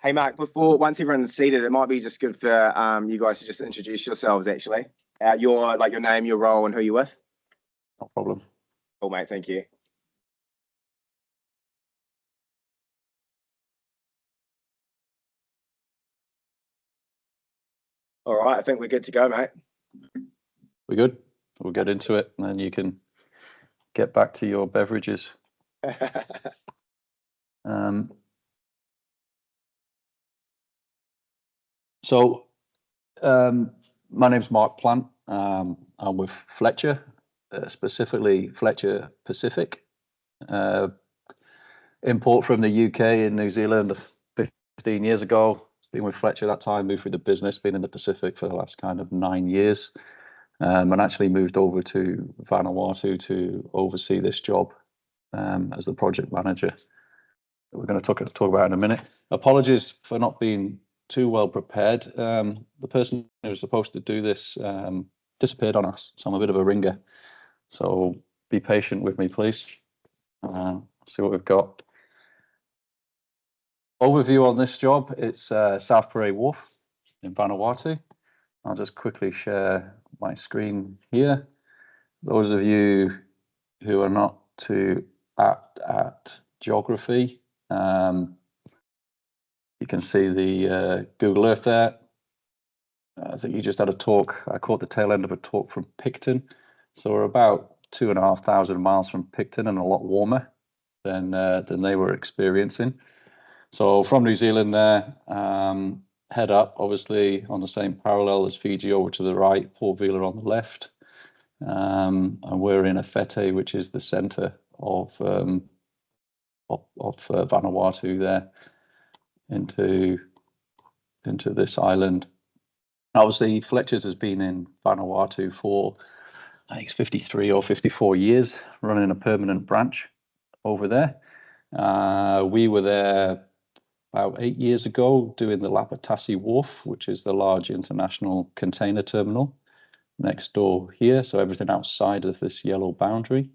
Hey, Mark, once everyone's seated, it might be just good for you guys to just introduce yourselves, actually. Your name, your role, and who you're with. No problem. Cool, mate. Thank you. All right. I think we're good to go, mate. We're good. We'll get into it, and then you can get back to your beverages. My name's Mark Plant. I'm with Fletcher, specifically Fletcher Pacific. Import from the UK and New Zealand 15 years ago. been with Fletcher that time, moved through the business, been in the Pacific for the last kind of 9 years, and actually moved over to Vanuatu to oversee this job as the project manager that we're going to talk about in a minute. Apologies for not being too well prepared. The person who was supposed to do this disappeared on us, so I'm a bit of a ringer. So be patient with me, please. See what we've got. Overview on this job, it's South Parade Wharf in Vanuatu. I'll just quickly share my screen here. Those of you who are not too apt at geography, you can see the Google Earth there. I think you just had a talk. I caught the tail end of a talk from Picton. So we're about 2,500 miles from Picton and a lot warmer than they were experiencing. So from New Zealand there, head up, obviously on the same parallel as Fiji over to the right, Port Vila on the left. And we're in Awhete, which is the centre of Vanuatu there, into this island. Obviously, Fletcher's has been in Vanuatu for, I think it's 53 or 54 years, running a permanent branch over there. We were there about 8 years ago doing the Vanuatu Wharf, which is the large international container terminal next door here. So everything outside of this yellow boundary.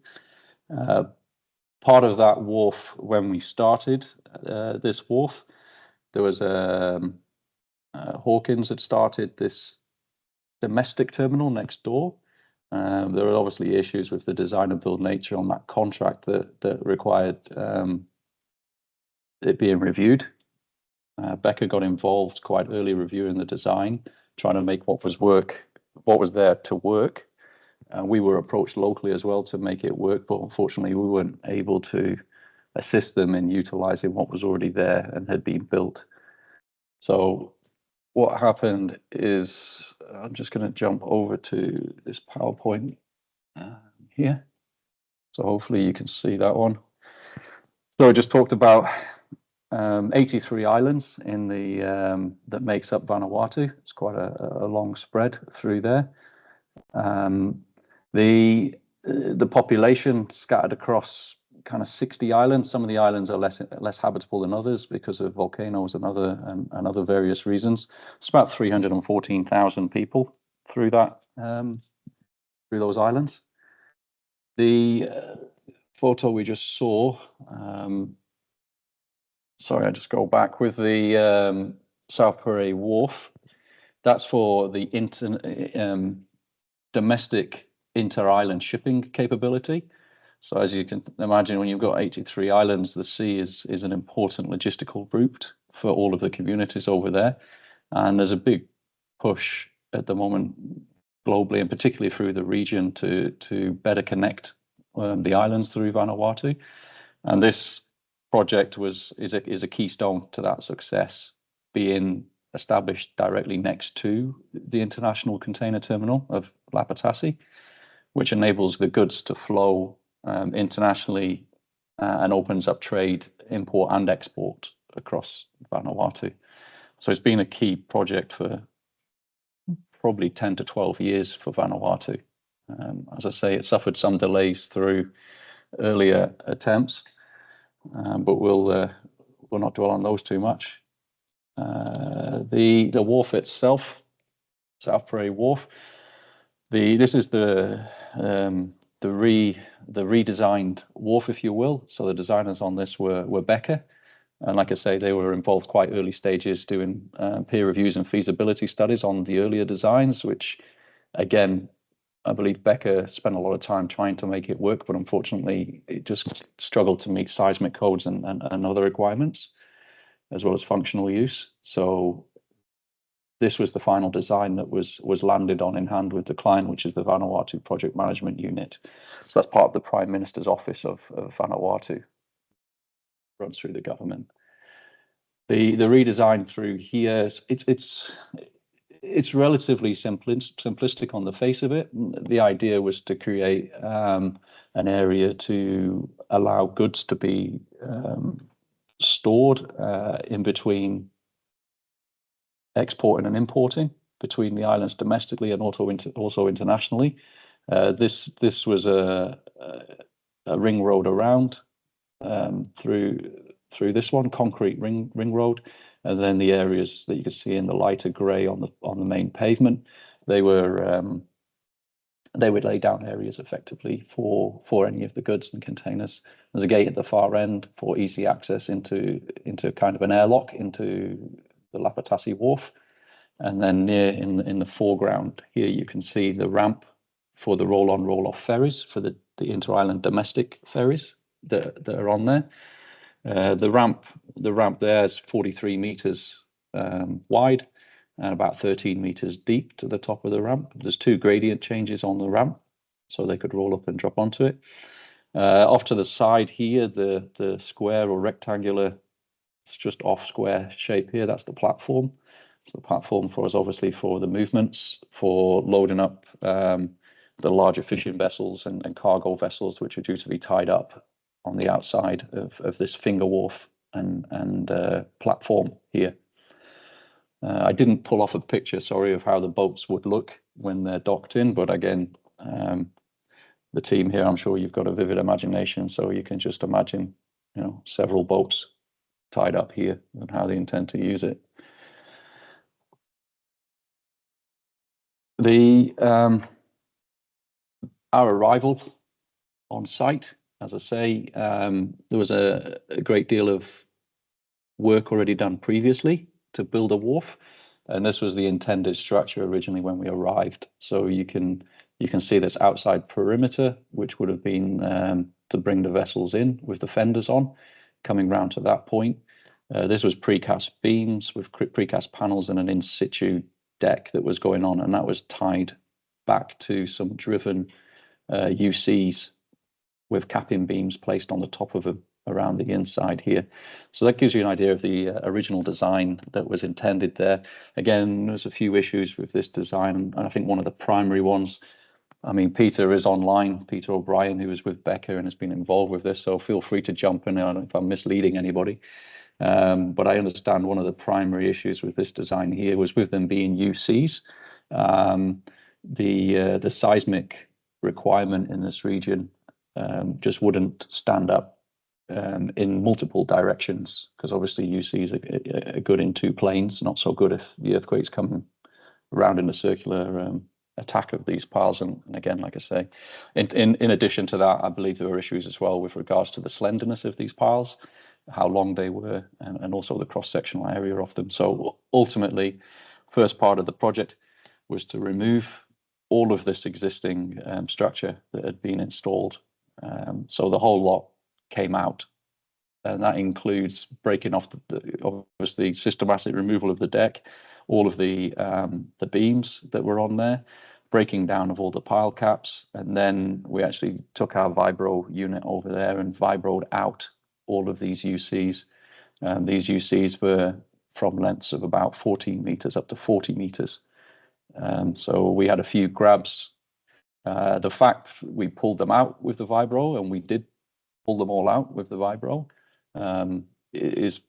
Part of that wharf, when we started this wharf, there was Hawkins had started this domestic terminal next door. There were obviously issues with the design and build nature on that contract that required it being reviewed. Beca got involved quite early reviewing the design, trying to make what was there to work. We were approached locally as well to make it work, but unfortunately we weren't able to assist them in utilizing what was already there and had been built. So what happened is, I'm just going to jump over to this PowerPoint here. So hopefully you can see that one. So I just talked about 83 islands in the that makes up Vanuatu. It's quite a long spread through there. The population scattered across kind of 60 islands. Some of the islands are less habitable than others because of volcanoes and other various reasons. It's about 314,000 people through that through those islands. The photo we just saw. Sorry, I just go back with the South Parade Wharf. That's for the domestic inter-island shipping capability. So as you can imagine, when you've got 83 islands, the sea is an important logistical route for all of the communities over there. And there's a big push at the moment globally, and particularly through the region, to better connect the islands through Vanuatu. And this project is a keystone to that success, being established directly next to the international container terminal of Vanuatu, which enables the goods to flow internationally and opens up trade, import and export across Vanuatu. So it's been a key project for probably 10 to 12 years for Vanuatu. As I say, it suffered some delays through earlier attempts, but we'll not dwell on those too much. The wharf itself, South Parade Wharf. This is the redesigned wharf, if you will. So the designers on this were Beca, and like I say, they were involved quite early stages doing peer reviews and feasibility studies on the earlier designs, which again, I believe Beca spent a lot of time trying to make it work, but unfortunately it just struggled to meet seismic codes and other requirements, as well as functional use. So this was the final design that was landed on in hand with the client, which is the Vanuatu Project Management Unit. So that's part of the Prime Minister's Office of Vanuatu, runs through the government. The redesign through here, it's relatively simplistic on the face of it. The idea was to create an area to allow goods to be stored in between exporting and importing between the islands domestically and also internationally. This was a ring road around through this one, concrete ring road, and then the areas that you can see in the lighter grey on the main pavement, they would lay down areas effectively for any of the goods and containers. There's a gate at the far end for easy access into kind of an airlock into the Vanuatu Wharf. And then near in the foreground here, you can see the ramp for the roll-on, roll-off ferries, for the inter-island domestic ferries that are on there. The ramp there is 43 meters wide and about 13 meters deep to the top of the ramp. There's 2 gradient changes on the ramp, so they could roll up and drop onto it. Off to the side here, the square or rectangular, it's just off square shape here, that's the platform. So the platform for us, obviously, for the movements, for loading up the larger fishing vessels and cargo vessels, which are due to be tied up on the outside of this finger wharf and platform here. I didn't pull off a picture, sorry, of how the boats would look when they're docked in, but again, the team here, I'm sure you've got a vivid imagination, so you can just imagine, several boats tied up here and how they intend to use it. Our arrival on site, as I say, there was a great deal of work already done previously to build a wharf, and this was the intended structure originally when we arrived. So you can see this outside perimeter, which would have been to bring the vessels in with the fenders on, coming round to that point. This was precast beams with precast panels and an in situ deck that was going on, and that was tied back to some driven UCs with capping beams placed on the top of them around the inside here. So that gives you an idea of the original design that was intended there. Again, there's a few issues with this design, and I think one of the primary ones, I mean, Peter is online, Peter O'Brien, who is with Beca and has been involved with this, so feel free to jump in. I don't know if I'm misleading anybody. But I understand one of the primary issues with this design here was with them being UCs. The seismic requirement in this region just wouldn't stand up in multiple directions, because obviously UCs are good in 2 planes, not so good if the earthquake's coming around in a circular attack of these piles. And again, like I say, in addition to that, I believe there were issues as well with regards to the slenderness of these piles, how long they were, and also the cross-sectional area of them. So ultimately, first part of the project was to remove all of this existing structure that had been installed. So the whole lot came out, and that includes breaking off obviously systematic removal of the deck, all of the beams that were on there, breaking down of all the pile caps, and then we actually took our vibro unit over there and vibroed out all of these UCs. These UCs were from lengths of about 14 meters up to 40 meters. So we had a few grabs. The fact we pulled them out with the vibro, and we did pull them all out with the vibro, is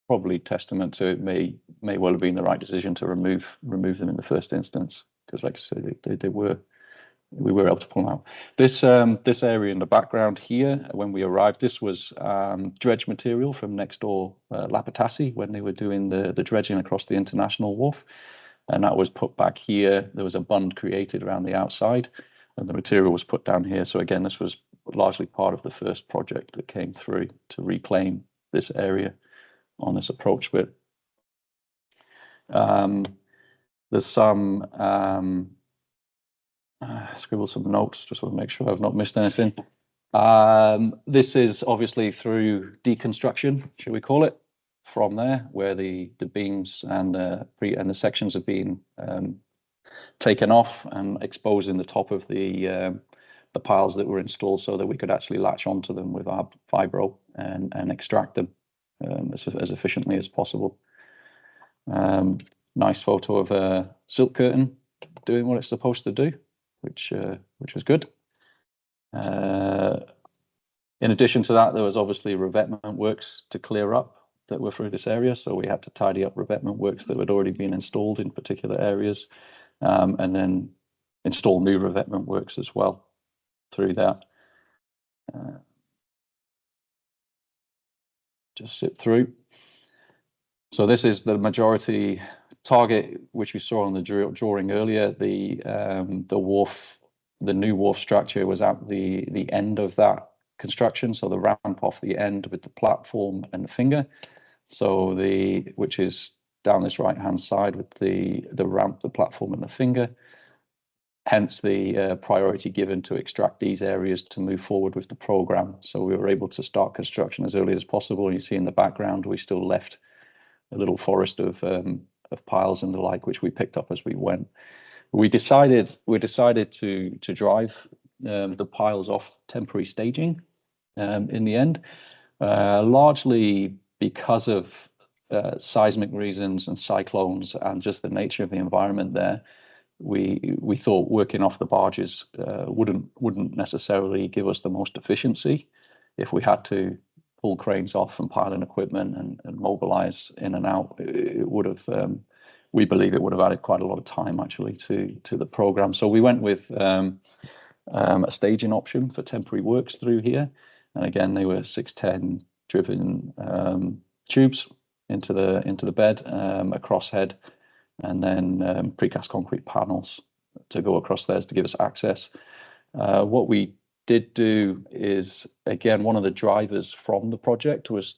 probably testament to it may well have been the right decision to remove them in the first instance, because like I said, we were able to pull them out. This area in the background here, when we arrived, this was dredge material from next door Lapatasi when they were doing the dredging across the international wharf, and that was put back here. There was a bund created around the outside, and the material was put down here. So again, this was largely part of the first project that came through to reclaim this area on this approach bit. There's some scribble some notes, just want to make sure I've not missed anything. This is obviously through deconstruction, shall we call it, from there, where the beams and the sections have been taken off and exposing the top of the piles that were installed, so that we could actually latch onto them with our vibro and extract them as efficiently as possible. Nice photo of a silk curtain doing what it's supposed to do, which was good. In addition to that, there was obviously revetment works to clear up that were through this area. So we had to tidy up revetment works that had already been installed in particular areas, and then install new revetment works as well through that. Just zip through. So this is the majority target, which we saw on the drawing earlier. The wharf, the new wharf structure was at the end of that construction. So the ramp off the end with the platform and the finger. So which is down this right hand side with the ramp, the platform and the finger. Hence the priority given to extract these areas to move forward with the program. So we were able to start construction as early as possible. You see in the background, we still left a little forest of piles and the like, which we picked up as we went. We decided to drive the piles off temporary staging in the end, largely because of seismic reasons and cyclones and just the nature of the environment there. We thought working off the barges wouldn't necessarily give us the most efficiency. If we had to pull cranes off and pile in equipment and mobilize in and out, it would have, we believe it would have added quite a lot of time actually to the program. So we went with a staging option for temporary works through here. And again, they were 610 driven tubes into the bed, across head, and then precast concrete panels to go across there to give us access. What we did do is, again, one of the drivers from the project was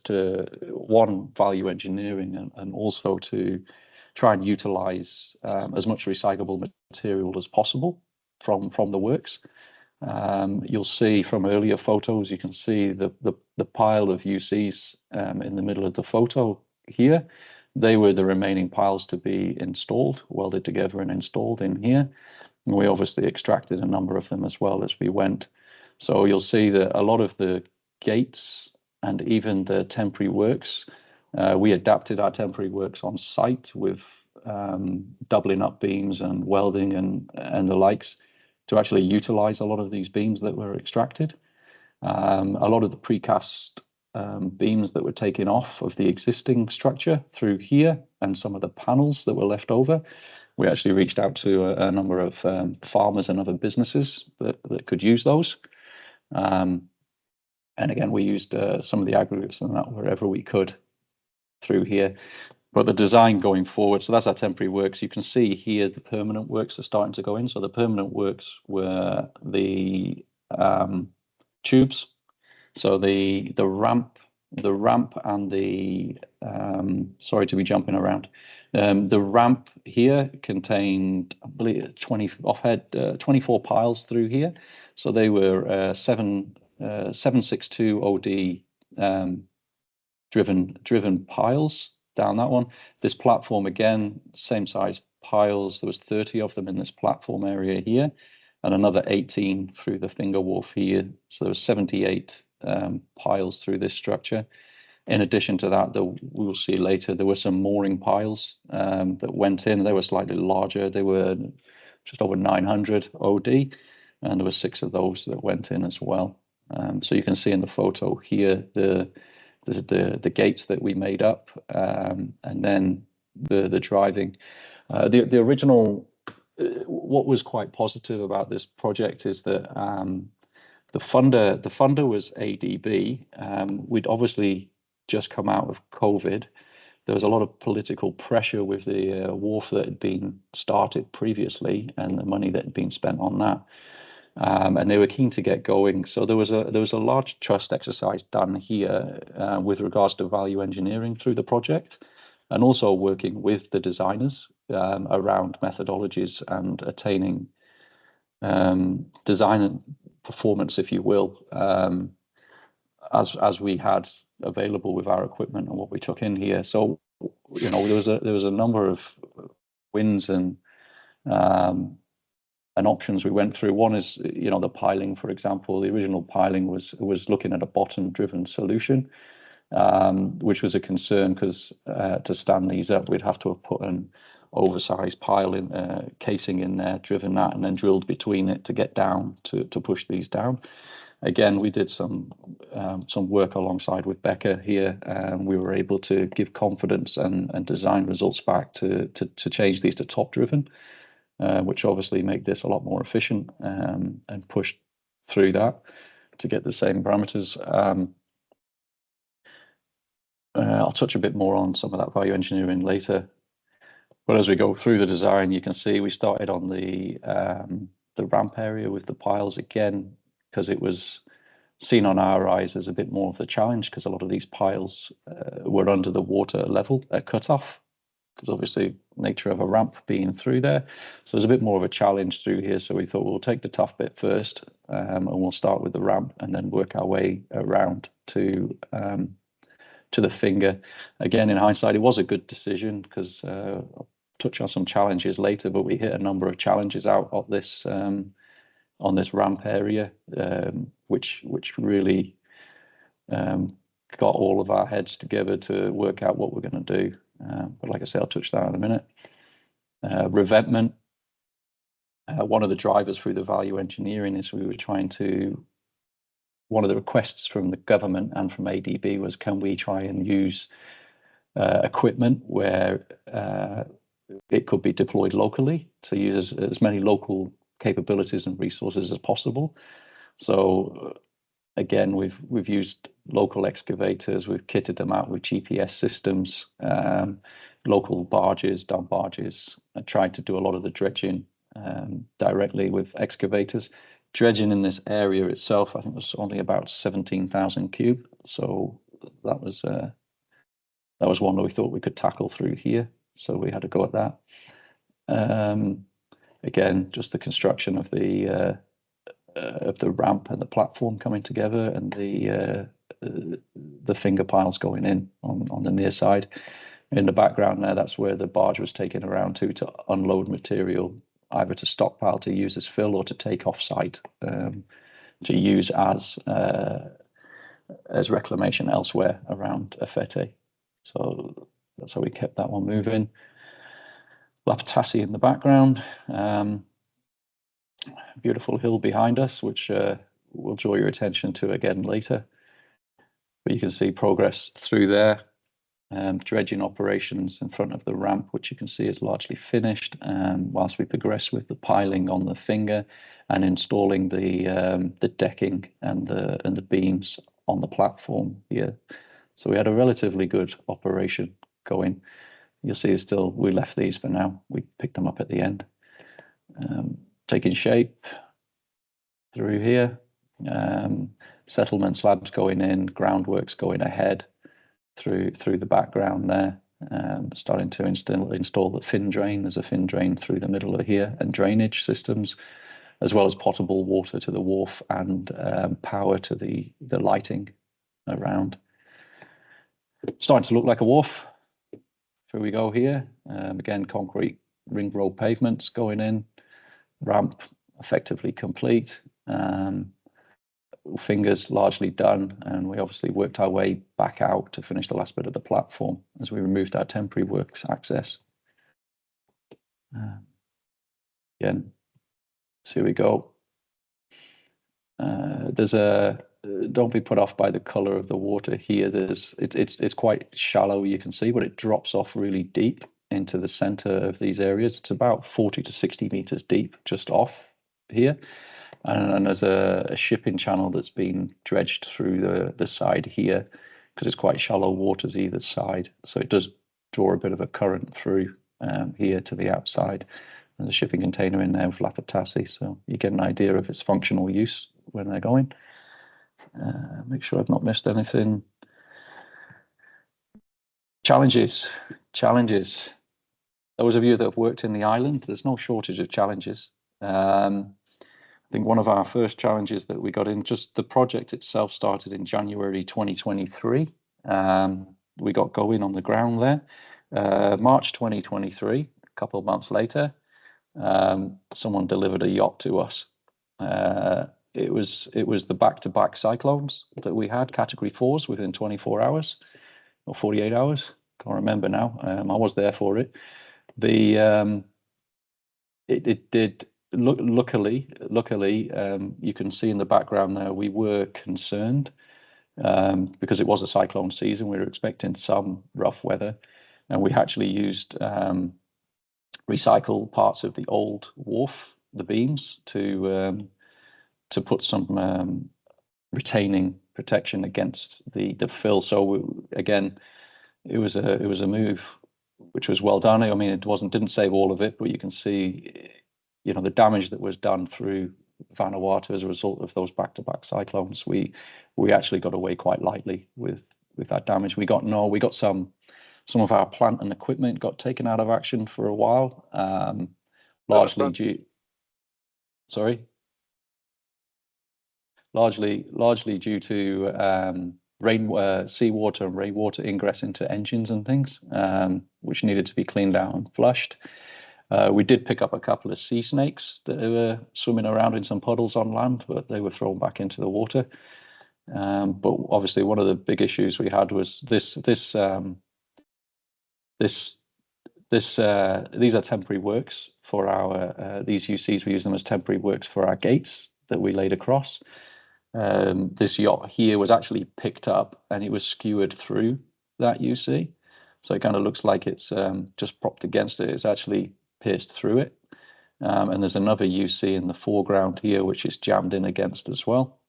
to, one, value engineering and also to try and utilize as much recyclable material as possible from the works. You'll see from earlier photos, you can see the pile of UCs in the middle of the photo here. They were the remaining piles to be installed, welded together and installed in here. And we obviously extracted a number of them as well as we went. So you'll see that a lot of the gates and even the temporary works, we adapted our temporary works on site with doubling up beams and welding and the likes to actually utilize a lot of these beams that were extracted. A lot of the precast beams that were taken off of the existing structure through here and some of the panels that were left over. We actually reached out to a number of farmers and other businesses that could use those. And again, we used some of the aggregates and that wherever we could through here. But the design going forward, so that's our temporary works. You can see here the permanent works are starting to go in. So the permanent works were the tubes. So the ramp and the, sorry to be jumping around. The ramp here contained, I believe, 24 piles through here. So they were 762 OD driven piles down that one. This platform, again, same size piles. There was 30 of them in this platform area here, and another 18 through the finger wharf here. So there was 78 piles through this structure. In addition to that, we'll see later, there were some mooring piles that went in. They were slightly larger. They were just over 900 OD, and there were 6 of those that went in as well. So you can see in the photo here the gates that we made up, and then the driving. The original, what was quite positive about this project is that the funder was ADB. We'd obviously just come out of COVID. There was a lot of political pressure with the wharf that had been started previously and the money that had been spent on that. And they were keen to get going. So there was a large trust exercise done here with regards to value engineering through the project, and also working with the designers around methodologies and attaining design performance, if you will, as we had available with our equipment and what we took in here. So, you know, there was a number of wins and options we went through. One is, you know, the piling, for example. The original piling was looking at a bottom-driven solution, which was a concern because to stand these up, we'd have to have put an oversized pile in casing in there, driven that, and then drilled between it to get down to push these down. Again, we did some work alongside with Beca here, and we were able to give confidence and design results back to change these to top driven, which obviously make this a lot more efficient, and push through that to get the same parameters. I'll touch a bit more on some of that value engineering later. But as we go through the design, you can see we started on the ramp area with the piles again, because it was seen on our eyes as a bit more of the challenge, because a lot of these piles were under the water level at cutoff, because obviously nature of a ramp being through there. So there's a bit more of a challenge through here. So we thought we'll take the tough bit first, and we'll start with the ramp and then work our way around to the finger. Again, in hindsight, it was a good decision, because I'll touch on some challenges later, but we hit a number of challenges out of this on this ramp area, which really got all of our heads together to work out what we're going to do. But like I say, I'll touch that in a minute. Revetment. One of the drivers through the value engineering is we were trying to, one of the requests from the government and from ADB was, can we try and use equipment where it could be deployed locally to use as many local capabilities and resources as possible. So again, we've used local excavators, we've kitted them out with GPS systems, local barges, dump barges. I tried to do a lot of the dredging directly with excavators. Dredging in this area itself, I think, was only about 17,000 cube. So that was one that we thought we could tackle through here. So we had to go at that. Again, just the construction of the ramp and the platform coming together, and the finger piles going in on the near side. In the background there, that's where the barge was taken around to unload material, either to stockpile to use as fill or to take off site to use as reclamation elsewhere around Afete. So that's how we kept that one moving. Lapatassi in the background. Beautiful hill behind us, which we'll draw your attention to again later. But you can see progress through there. Dredging operations in front of the ramp, which you can see is largely finished, whilst we progress with the piling on the finger and installing the decking and the beams on the platform here. So we had a relatively good operation going. You'll see still we left these for now. We picked them up at the end. Taking shape through here. Settlement slabs going in, groundworks going ahead through the background there. Starting to install the fin drain. There's a fin drain through the middle of here, and drainage systems, as well as potable water to the wharf and power to the lighting around. Starting to look like a wharf. Here we go here. Again, concrete ring road pavements going in. Ramp effectively complete. Fingers largely done, and we obviously worked our way back out to finish the last bit of the platform as we removed our temporary works access. Again, so here we go. Don't be put off by the color of the water here. It's quite shallow, you can see, but it drops off really deep into the center of these areas. It's about 40 to 60 meters deep just off here. And there's a shipping channel that's been dredged through the side here, because it's quite shallow waters either side. So it does draw a bit of a current through here to the outside. There's a shipping container in there with Lapatassi, so you get an idea of its functional use when they're going. Make sure I've not missed anything. Challenges. Those of you that have worked in the island, there's no shortage of challenges. I think one of our first challenges that we got in, just the project itself started in January 2023. We got going on the ground there. March 2023, a couple of months later, someone delivered a yacht to us. It was the back-to-back cyclones that we had, category 4s within 24 hours or 48 hours. Can't remember now. I was there for it. It did luckily, you can see in the background there, we were concerned because it was a cyclone season. We were expecting some rough weather, and we actually used recycled parts of the old wharf, the beams, to put some retaining protection against the fill. So again, it was a move which was well done. I mean, didn't save all of it, but you can see, the damage that was done through Vanuatu as a result of those back-to-back cyclones. We actually got away quite lightly with that damage. We got some of our plant and equipment got taken out of action for a while, largely due to seawater and rainwater ingress into engines and things, which needed to be cleaned out and flushed. We did pick up a couple of sea snakes that were swimming around in some puddles on land, but they were thrown back into the water. But obviously, one of the big issues we had was these are temporary works for our these UCs. We use them as temporary works for our gates that we laid across. This yacht here was actually picked up and it was skewered through that UC. So it kind of looks like it's just propped against it. It's actually pierced through it. And there's another UC in the foreground here, which is jammed in against as well.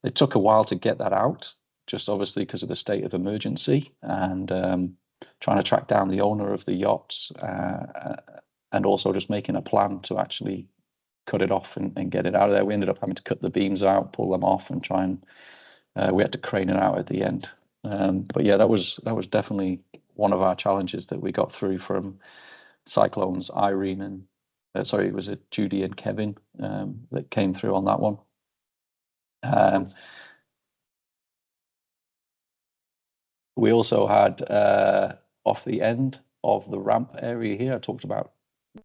It took a while to get that out, just obviously because of the state of emergency and trying to track down the owner of the yachts and also just making a plan to actually cut it off and get it out of there. We ended up having to cut the beams out, pull them off, and try and we had to crane it out at the end. But yeah, that was definitely one of our challenges that we got through from cyclones Irene and it was Judy and Kevin that came through on that one. We also had off the end of the ramp area here, I talked about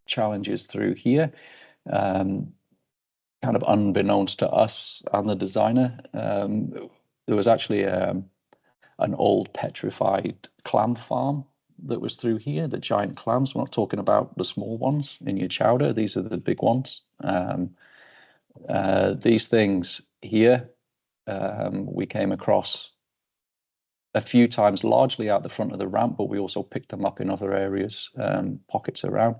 challenges through here. Kind of unbeknownst to us and the designer, there was actually an old petrified clam farm that was through here, the giant clams. We're not talking about the small ones in your chowder. These are the big ones. These things here, we came across a few times, largely out the front of the ramp, but we also picked them up in other areas, pockets around.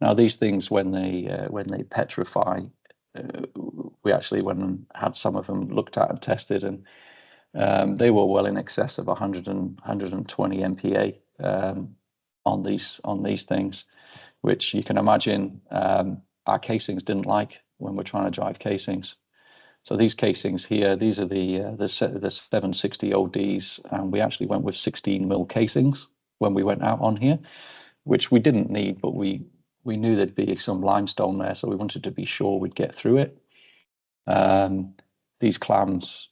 Now, these things, when they petrify, we actually went and had some of them looked at and tested, and they were well in excess of 120 MPa on these things, which you can imagine our casings didn't like when we're trying to drive casings. So these casings here, these are the 760 ODs, and we actually went with 16 mil casings when we went out on here, which we didn't need, but we knew there'd be some limestone there, so we wanted to be sure we'd get through it. These clams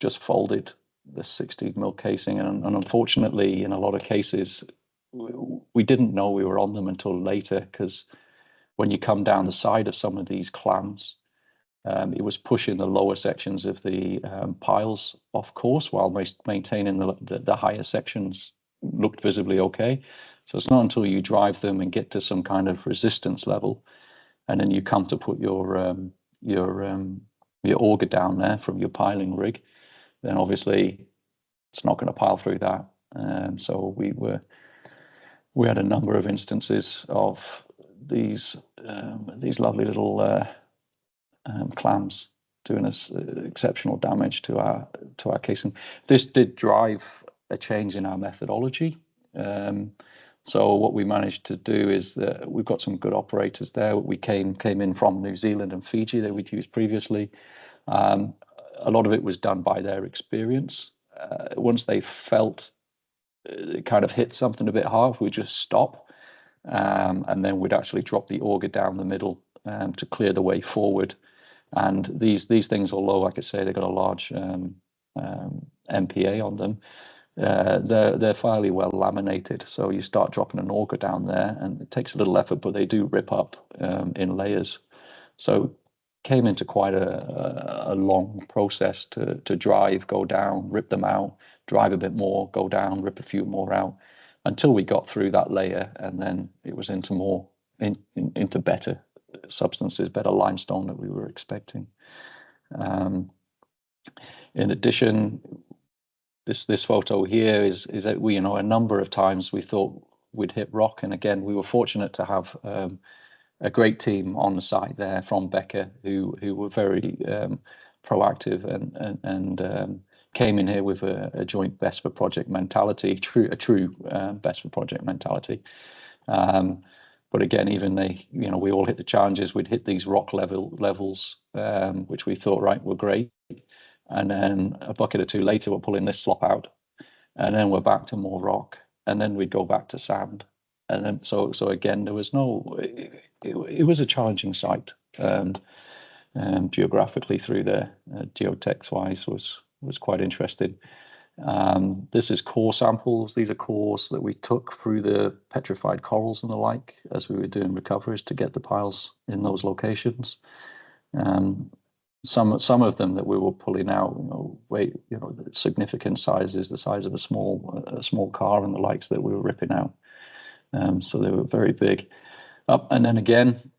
just folded the 16 mil casing, and unfortunately, in a lot of cases, we didn't know we were on them until later, because when you come down the side of some of these clams, it was pushing the lower sections of the piles off course while maintaining the higher sections looked visibly okay. So it's not until you drive them and get to some kind of resistance level, and then you come to put your auger down there from your piling rig, then obviously it's not going to pile through that. So we had a number of instances of these lovely little clams doing us exceptional damage to our casing. This did drive a change in our methodology. So what we managed to do is that we've got some good operators there. We came in from New Zealand and Fiji that we'd used previously. A lot of it was done by their experience. Once they felt it kind of hit something a bit hard, we'd just stop, and then we'd actually drop the auger down the middle to clear the way forward. And these things, although, like I say, they've got a large MPa on them, they're fairly well laminated. So you start dropping an auger down there, and it takes a little effort, but they do rip up in layers. So came into quite a long process to drive, go down, rip them out, drive a bit more, go down, rip a few more out, until we got through that layer, and then it was into more into better substances, better limestone that we were expecting. In addition, this photo here is that we, a number of times we thought we'd hit rock, and again we were fortunate to have a great team on the site there from Beca who were very proactive and came in here with a joint best for project mentality, a true best for project mentality. But again, even they, we all hit the challenges. We'd hit these rock levels, which we thought were great. And then a bucket or two later, we're pulling this slop out, and then we're back to more rock, and then we'd go back to sand. And then, so again, there was it was a challenging site, geographically through there, geotechs wise was quite interesting. This is core samples. These are cores that we took through the petrified corals and the like as we were doing recoveries to get the piles in those locations. Some of them that we were pulling out, significant sizes, the size of a small car and the likes that we were ripping out. So they were very big. And then again,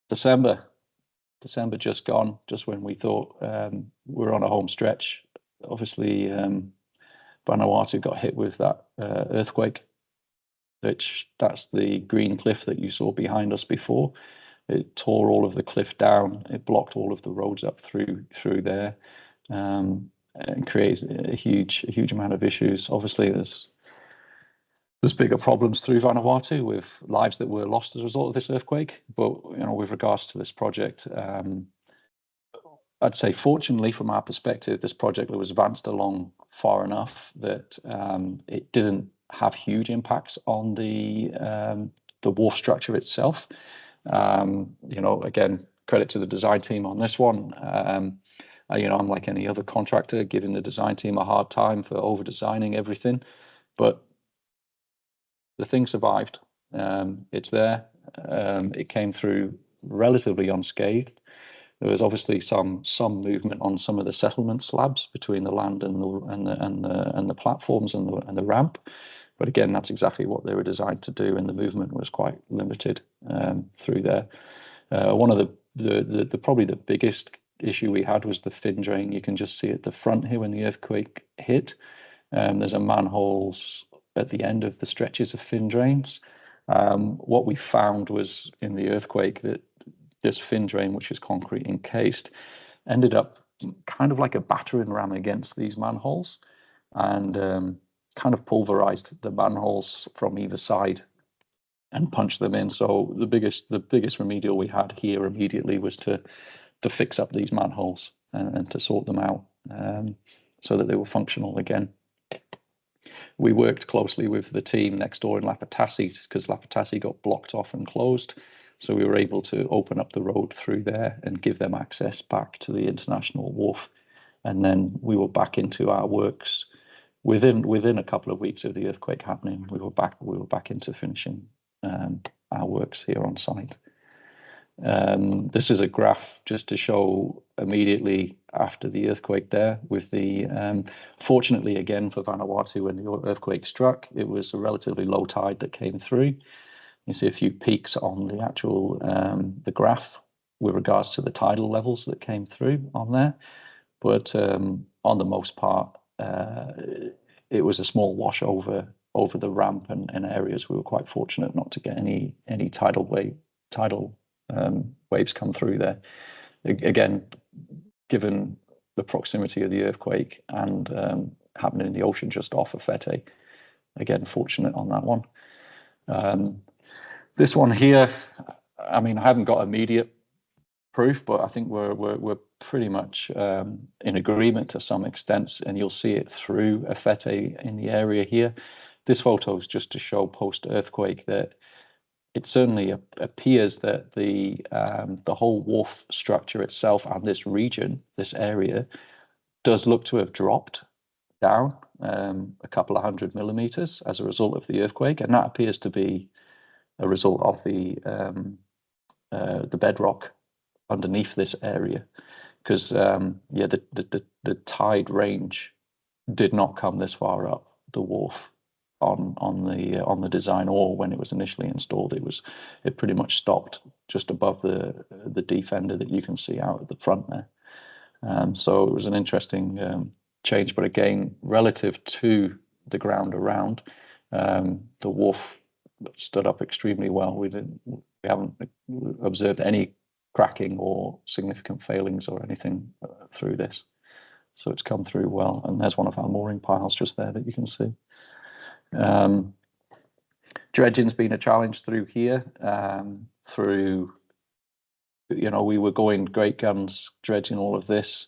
December just gone, just when we thought we were on a home stretch. Obviously, Vanuatu got hit with that earthquake, that's the green cliff that you saw behind us before. It tore all of the cliff down. It blocked all of the roads up through there, and created a huge amount of issues. Obviously, there's bigger problems through Vanuatu with lives that were lost as a result of this earthquake. But with regards to this project, I'd say fortunately from our perspective, this project was advanced along far enough that it didn't have huge impacts on the wharf structure itself. Again, credit to the design team on this one. I'm like any other contractor, giving the design team a hard time for over designing everything, but the thing survived. It's there. It came through relatively unscathed. There was obviously some movement on some of the settlement slabs between the land and the platforms and the ramp, but again, that's exactly what they were designed to do, and the movement was quite limited through there. One of the probably the biggest issue we had was the fin drain. You can just see at the front here when the earthquake hit. There's a manholes at the end of the stretches of fin drains. What we found was in the earthquake that this fin drain, which is concrete encased, ended up kind of like a battering ram against these manholes, and kind of pulverized the manholes from either side and punched them in. So the biggest remedial we had here immediately was to fix up these manholes and to sort them out, so that they were functional again. We worked closely with the team next door in Lapatassi because Lapatassi got blocked off and closed. So we were able to open up the road through there and give them access back to the international wharf. And then we were back into our works within a couple of weeks of the earthquake happening. We were back into finishing our works here on site. This is a graph just to show immediately after the earthquake there with the, fortunately again for Vanuatu, when the earthquake struck, it was a relatively low tide that came through. You see a few peaks on the actual, the graph with regards to the tidal levels that came through on there. But on the most part, it was a small wash over the ramp and areas. We were quite fortunate not to get any tidal waves come through there. Again, given the proximity of the earthquake and happening in the ocean just off of Fete, again, fortunate on that one. This one here, I mean, I haven't got immediate proof, but I think we're pretty much in agreement to some extent, and you'll see it through a Fete in the area here. This photo is just to show post-earthquake that it certainly appears that the whole wharf structure itself and this region, this area, does look to have dropped down a couple of 100 millimeters as a result of the earthquake, and that appears to be a result of the bedrock underneath this area, because the tide range did not come this far up the wharf on the design, or when it was initially installed, it pretty much stopped just above the defender that you can see out at the front there. So it was an interesting change, but again, relative to the ground around, the wharf stood up extremely well. We haven't observed any cracking or significant failings or anything through this. So it's come through well. And there's one of our mooring piles just there that you can see. Dredging's been a challenge through here. We were going great guns dredging all of this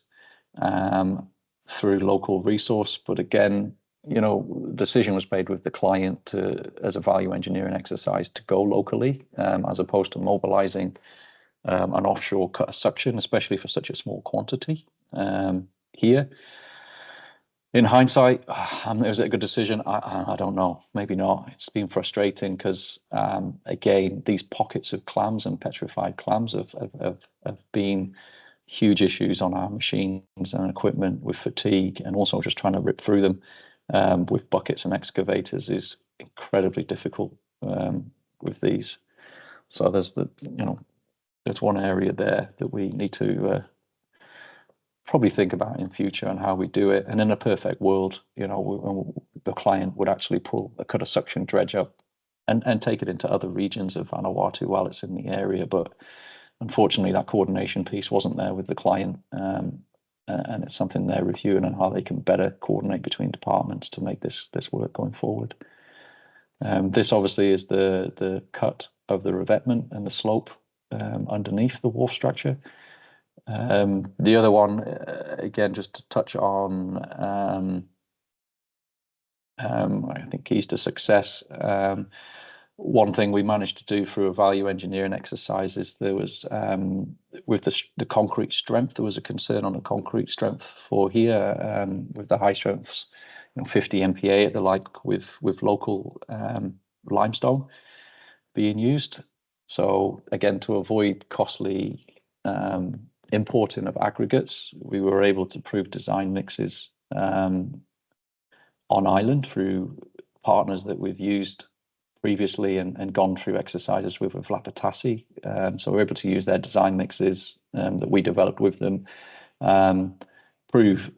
through local resource, but again, the decision was made with the client as a value engineering exercise to go locally, as opposed to mobilizing an offshore cutter suction, especially for such a small quantity here. In hindsight, was it a good decision? I don't know. Maybe not. It's been frustrating because, again, these pockets of clams and petrified clams have been huge issues on our machines and equipment with fatigue, and also just trying to rip through them with buckets and excavators is incredibly difficult with these. So there's one area there that we need to probably think about in future and how we do it. And in a perfect world, the client would actually pull a cutter suction dredge up and take it into other regions of Vanuatu while it's in the area. But unfortunately, that coordination piece wasn't there with the client. And it's something they're reviewing on how they can better coordinate between departments to make this work going forward. This obviously is the cut of the revetment and the slope underneath the wharf structure. The other one, again, just to touch on, I think keys to success. One thing we managed to do through a value engineering exercise is there was, with the concrete strength, there was a concern on the concrete strength for here, with the high strengths, 50 MPa at the like, with local limestone being used. So again, to avoid costly importing of aggregates, we were able to prove design mixes on island through partners that we've used previously and gone through exercises with Lapatasi. So we're able to use their design mixes that we developed with them, prove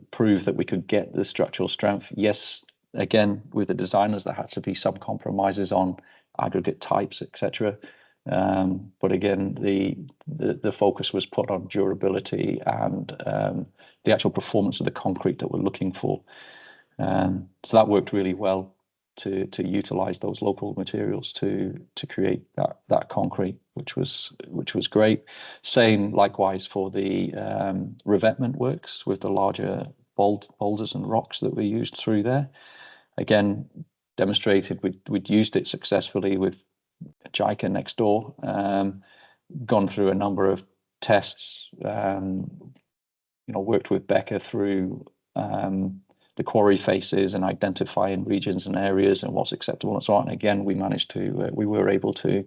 that we could get the structural strength. Yes, again, with the designers, there had to be some compromises on aggregate types, etc. But again, the focus was put on durability and the actual performance of the concrete that we're looking for. So that worked really well to utilize those local materials to create that concrete, which was great. Same likewise for the revetment works with the larger boulders and rocks that we used through there. Again, demonstrated we'd used it successfully with JICA next door, gone through a number of tests, worked with Beca through the quarry faces and identifying regions and areas and what's acceptable and so on. And again, we were able to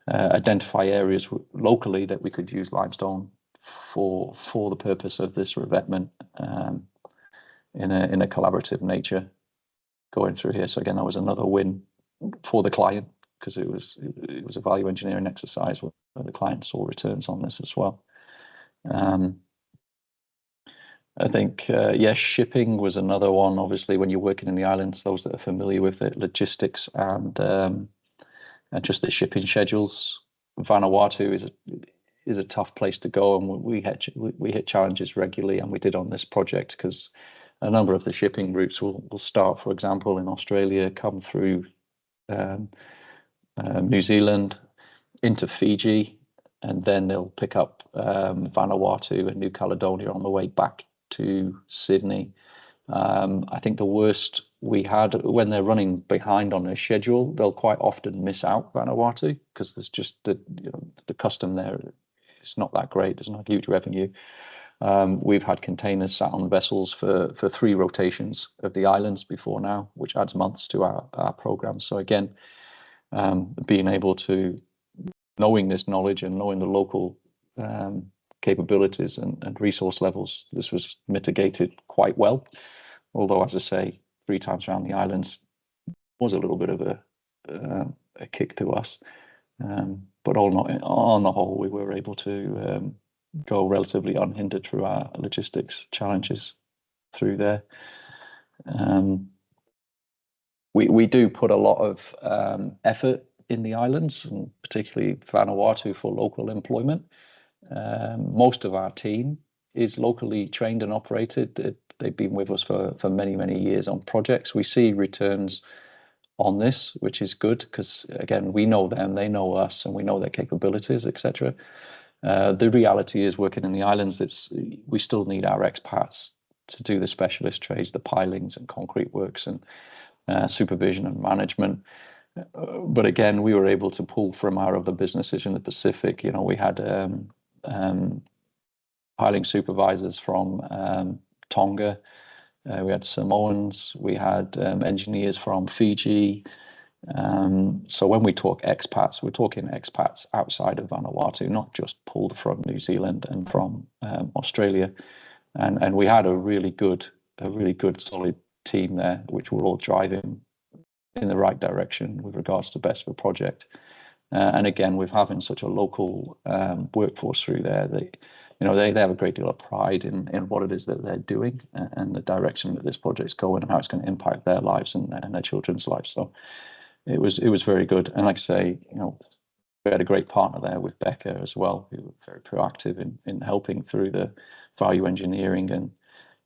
identify areas locally that we could use limestone for the purpose of this revetment in a collaborative nature going through here. So again, that was another win for the client, because it was a value engineering exercise where the client saw returns on this as well. I think, shipping was another one. Obviously, when you're working in the islands, those that are familiar with it, logistics and just the shipping schedules. Vanuatu is a tough place to go, and we hit challenges regularly, and we did on this project, because a number of the shipping routes will start, for example, in Australia, come through New Zealand into Fiji, and then they'll pick up Vanuatu and New Caledonia on the way back to Sydney. I think the worst we had, when they're running behind on their schedule, they'll quite often miss out Vanuatu, because there's just the custom there is not that great. There's not huge revenue. We've had containers sat on vessels for 3 rotations of the islands before now, which adds months to our program. So again, being able to, knowing this knowledge and knowing the local capabilities and resource levels, this was mitigated quite well. Although, as I say, 3 times around the islands was a little bit of a kick to us. But on the whole, we were able to go relatively unhindered through our logistics challenges through there. We do put a lot of effort in the islands, and particularly Vanuatu, for local employment. Most of our team is locally trained and operated. They've been with us for many, many years on projects. We see returns on this, which is good, because again, we know them, they know us, and we know their capabilities, etc. The reality is, working in the islands, we still need our expats to do the specialist trades, the pilings and concrete works, and supervision and management. But again, we were able to pull from our other businesses in the Pacific. You know, we had piling supervisors from Tonga. We had Samoans, we had engineers from Fiji. So when we talk expats, we're talking expats outside of Vanuatu, not just pulled from New Zealand and from Australia. And we had a really good solid team there, which were all driving in the right direction with regards to best for project. And again, with having such a local workforce through there, they have a great deal of pride in what it is that they're doing, and the direction that this project's going, and how it's going to impact their lives and their children's lives. So it was very good. And like I say, we had a great partner there with Beca as well, who were very proactive in helping through the value engineering and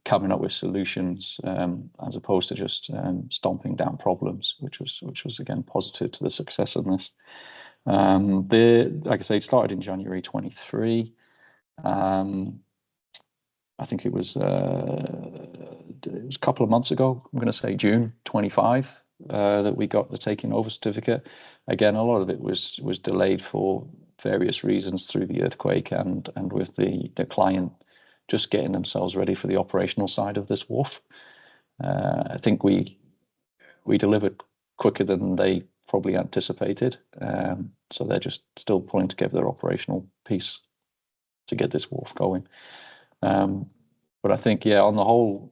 coming up with solutions, as opposed to just stomping down problems, which was again positive to the success of this. Like I say, it started in January 23. I think it was a couple of months ago. I'm going to say June 25 that we got the taking over certificate. Again, a lot of it was delayed for various reasons through the earthquake and with the client just getting themselves ready for the operational side of this wharf. I think we delivered quicker than they probably anticipated. So they're just still pulling together their operational piece to get this wharf going. But I think, on the whole,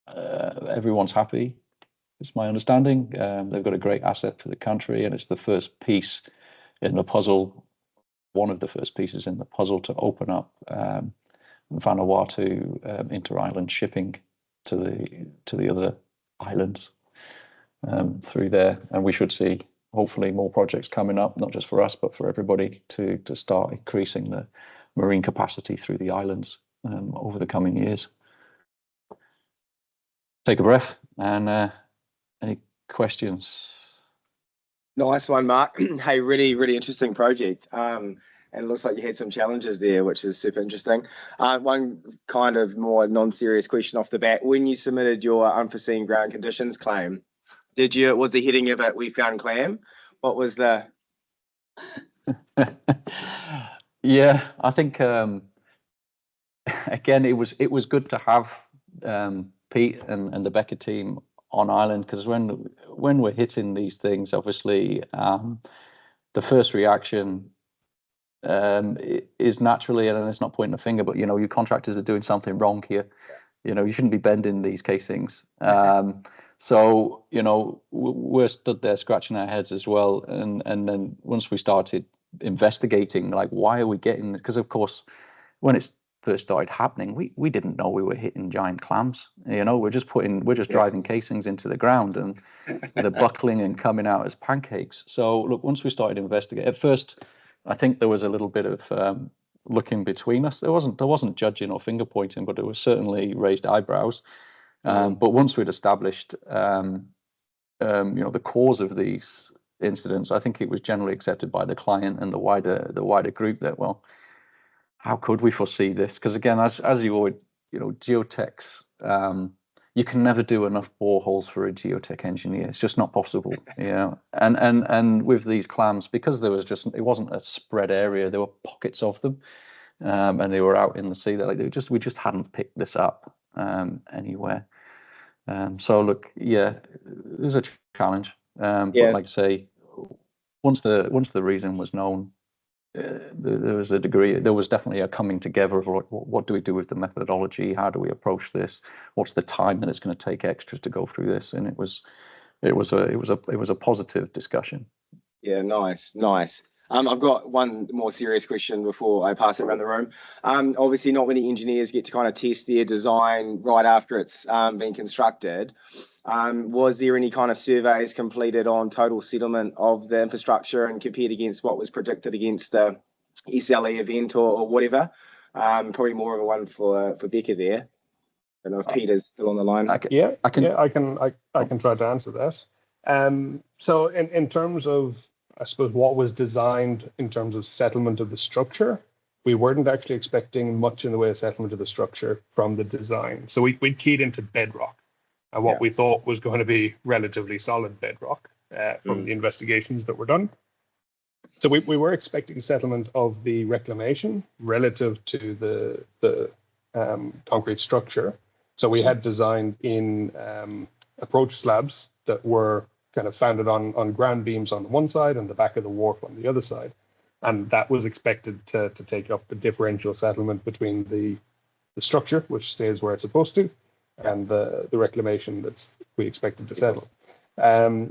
everyone's happy. It's my understanding. They've got a great asset for the country, and it's the first piece in the puzzle, one of the first pieces in the puzzle to open up Vanuatu inter-island shipping to the other islands through there. And we should see, hopefully, more projects coming up, not just for us, but for everybody, to start increasing the marine capacity through the islands over the coming years. Take a breath, and any questions? Nice one, Mark. Hey, really, really interesting project. And it looks like you had some challenges there, which is super interesting. One kind of more non-serious question off the bat. When you submitted your unforeseen ground conditions claim, was the heading of it, "We found clam"? What was the... Yeah, I think, again, it was good to have Pete and the Beca team on island, because when we're hitting these things, obviously, the first reaction is naturally, and it's not pointing a finger, but your contractors are doing something wrong here. You shouldn't be bending these casings. So we're stood there scratching our heads as well, and then once we started investigating, like, why are we getting this? Because of course, when it first started happening, we didn't know we were hitting giant clams. We're just driving casings into the ground, and they're buckling and coming out as pancakes. So look, once we started investigating, at first I think there was a little bit of looking between us. There wasn't judging or finger pointing, but there was certainly raised eyebrows. But once we'd established the cause of these incidents, I think it was generally accepted by the client and the wider group that, well, how could we foresee this? Because again, as you always, geotechs, you can never do enough boreholes for a geotech engineer. It's just not possible. And with these clams, because it wasn't a spread area, there were pockets of them, and they were out in the sea. We just hadn't picked this up anywhere. So look, it was a challenge. But like I say, once the reason was known, there was definitely a coming together of what do we do with the methodology? How do we approach this? What's the time that it's going to take extra to go through this? And it was it was a positive discussion. Yeah, nice. I've got one more serious question before I pass it around the room. Obviously, not many engineers get to kind of test their design right after it's been constructed. Was there any kind of surveys completed on total settlement of the infrastructure and compared against what was predicted against the SLE event or whatever? Probably more of a one for Beca there. I don't know if Peter's still on the line. I can try to answer that. So in terms of, I suppose, what was designed in terms of settlement of the structure, we weren't actually expecting much in the way of settlement of the structure from the design. So we keyed into bedrock and what we thought was going to be relatively solid bedrock from the investigations that were done. So we were expecting settlement of the reclamation relative to the concrete structure. So we had designed in approach slabs that were kind of founded on ground beams on the one side and the back of the wharf on the other side. And that was expected to take up the differential settlement between the structure, which stays where it's supposed to, and the reclamation we expected to settle.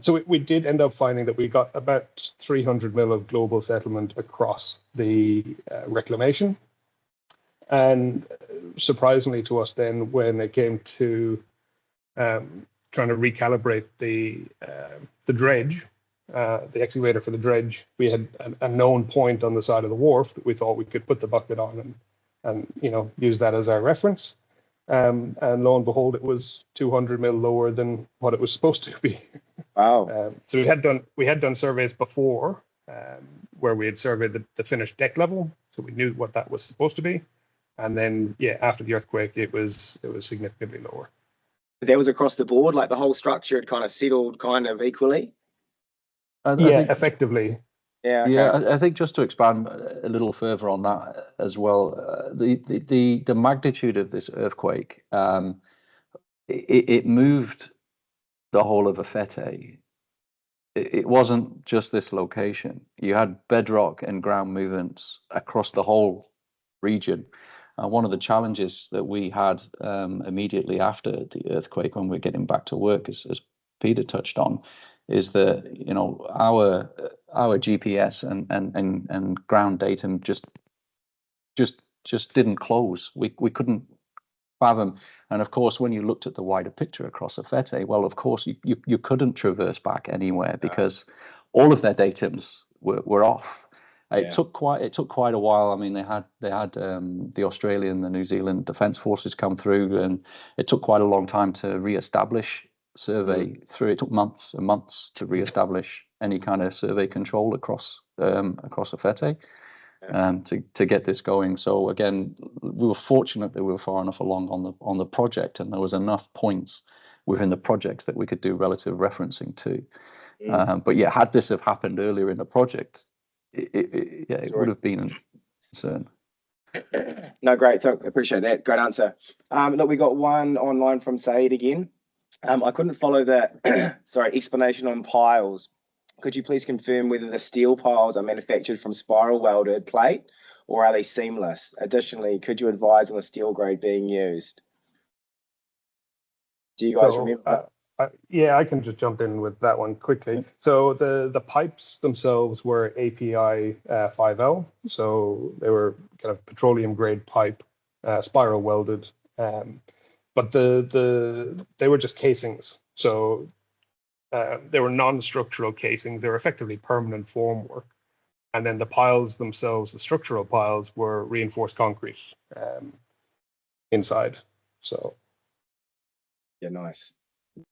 So we did end up finding that we got about 300 mil of global settlement across the reclamation. And surprisingly to us then, when it came to trying to recalibrate the dredge, the excavator for the dredge, we had a known point on the side of the wharf that we thought we could put the bucket on and use that as our reference. And lo and behold, it was 200 mil lower than what it was supposed to be. Wow. So we had done surveys before where we had surveyed the finished deck level, so we knew what that was supposed to be. And then, after the earthquake, it was significantly lower. That was across the board, like the whole structure had kind of settled kind of equally? I think, effectively. Yeah, okay. Yeah, I think just to expand a little further on that as well, the magnitude of this earthquake, it moved the whole of Afete. It wasn't just this location. You had bedrock and ground movements across the whole region. One of the challenges that we had immediately after the earthquake, when we're getting back to work, as Peter touched on, is that our GPS and ground datum just didn't close. We couldn't fathom. And of course, when you looked at the wider picture across Afete, well, of course you couldn't traverse back anywhere because all of their datums were off. It took quite a while. I mean, they had the Australian, the New Zealand Defence Forces come through, and it took quite a long time to re-establish survey through. It took months and months to re-establish any kind of survey control across Afete, to get this going. So again, we were fortunate that we were far enough along on the project, and there was enough points within the project that we could do relative referencing to. But had this have happened earlier in the project, it would have been a concern. No, great. Appreciate that. Great answer. Look, we got one online from Saeed again. I couldn't follow the explanation on piles. Could you please confirm whether the steel piles are manufactured from spiral welded plate or are they seamless? Additionally, could you advise on the steel grade being used? Do you guys remember? I can just jump in with that one quickly. So the pipes themselves were API 5L, so they were kind of petroleum grade pipe, spiral welded, but they were just casings. So they were non-structural casings. They were effectively permanent formwork, and then the piles themselves, the structural piles, were reinforced concrete inside. So yeah, nice.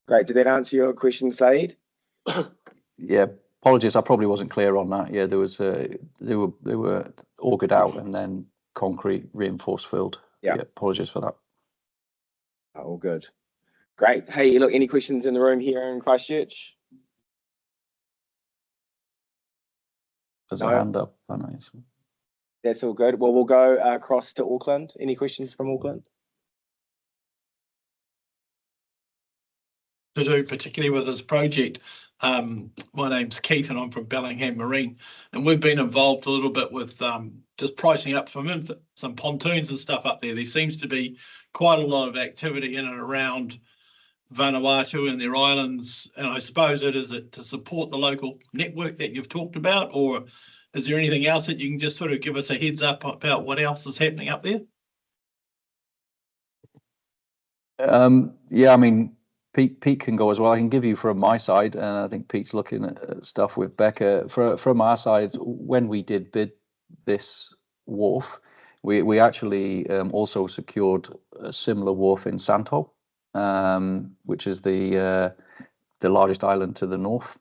Great. Did that answer your question, Saeed? Yeah, apologies. I probably wasn't clear on that. Yeah, there was they were augured out and then concrete reinforced filled. Yeah, apologies for that. All good. Great. Hey, look, any questions in the room here in Christchurch? There's a hand up. That's all good. Well, we'll go across to Auckland. Any questions from Auckland? To do, particularly with this project. My name's Keith and I'm from Bellingham Marine, and we've been involved a little bit with just pricing up some pontoons and stuff up there. There seems to be quite a lot of activity in and around Vanuatu and their islands, and I suppose is it to support the local network that you've talked about, or is there anything else that you can just sort of give us a heads up about what else is happening up there? Yeah, I mean, Pete can go as well. I can give you from my side, and I think Pete's looking at stuff with Beca. From our side, when we did bid this wharf, we actually also secured a similar wharf in Santo, which is the largest island to the north,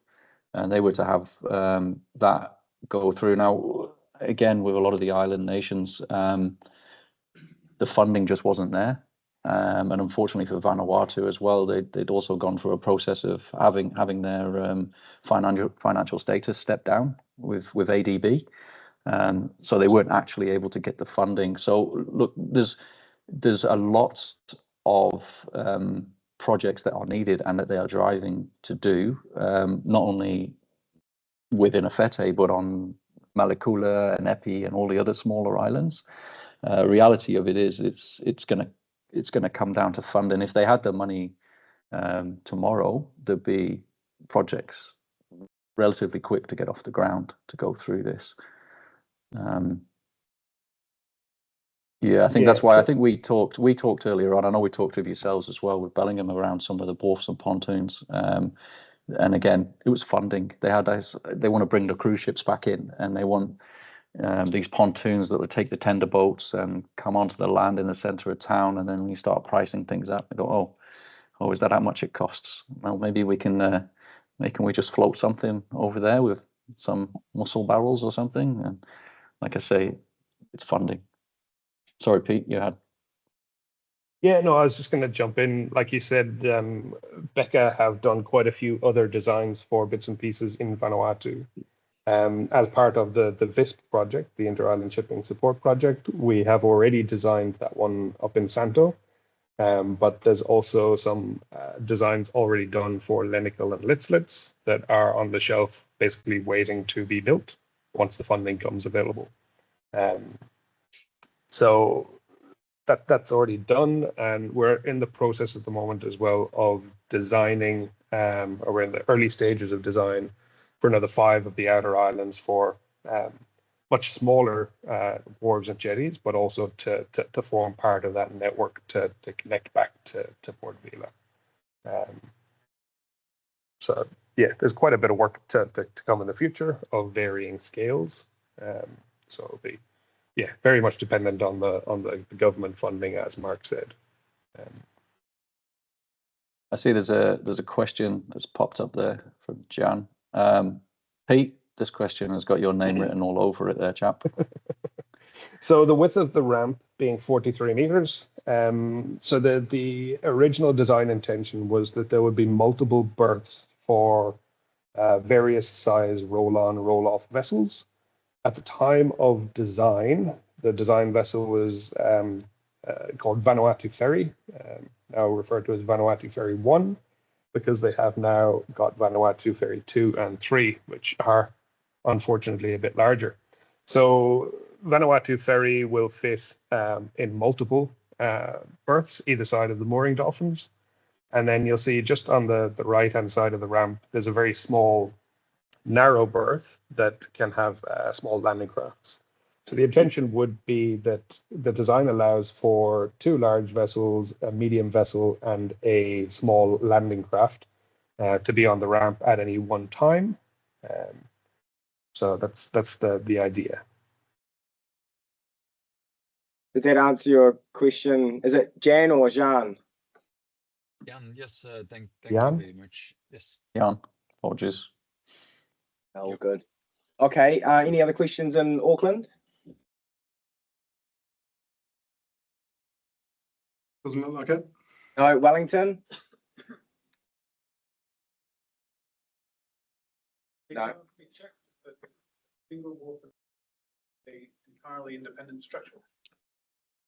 and they were to have that go through. Now, again, with a lot of the island nations, the funding just wasn't there. And unfortunately for Vanuatu as well, they'd also gone through a process of having their financial status step down with ADB, so they weren't actually able to get the funding. So look, there's a lot of projects that are needed and that they are driving to do, not only within Awhete, but on Malekula and Epi and all the other smaller islands. Reality of it is it's going to come down to funding. If they had the money tomorrow, there'd be projects relatively quick to get off the ground to go through this. Yeah, I think that's why I think we talked earlier on. I know we talked with yourselves as well with Bellingham around some of the wharfs and pontoons. And again, it was funding. They want to bring the cruise ships back in, and they want these pontoons that would take the tender boats and come onto the land in the centre of town. And then when you start pricing things up, they go, oh, is that how much it costs? Well, maybe we can just float something over there with some mussel barrels or something. And like I say, it's funding. Sorry, Pete, you had. Yeah, no, I was just going to jump in. Like you said, Beca have done quite a few other designs for bits and pieces in Vanuatu. As part of the VISP project, the Inter-Island Shipping Support Project, we have already designed that one up in Santo. But there's also some designs already done for Lenical and Litslitz that are on the shelf, basically waiting to be built once the funding comes available. So that's already done, and we're in the process at the moment as well of designing, or we're in the early stages of design for another 5 of the outer islands for much smaller wharves and jetties, but also to form part of that network to connect back to Port Vila. So yeah, there's quite a bit of work to come in the future of varying scales. So it'll be very much dependent on the government funding, as Mark said. I see there's a question that's popped up there from Jan. Pete, this question has got your name written all over it there, chap. So the width of the ramp being 43 meters. So the original design intention was that there would be multiple berths for various size roll-on, roll-off vessels. At the time of design, the design vessel was called Vanuatu Ferry, now referred to as Vanuatu Ferry 1, because they have now got Vanuatu Ferry 2 and 3, which are unfortunately a bit larger. So Vanuatu Ferry will fit in multiple berths either side of the mooring dolphins. And then you'll see just on the right-hand side of the ramp, there's a very small narrow berth that can have small landing crafts. So the intention would be that the design allows for 2 large vessels, a medium vessel, and a small landing craft to be on the ramp at any one time. So that's the idea. Did that answer your question? Is it Jan or Jean? Jan, yes, thank Jan? you very much. Yes. Jan, apologies. Oh, good. Okay, any other questions in Auckland? Doesn't look like it. No, Wellington? No. Entirely independent structure.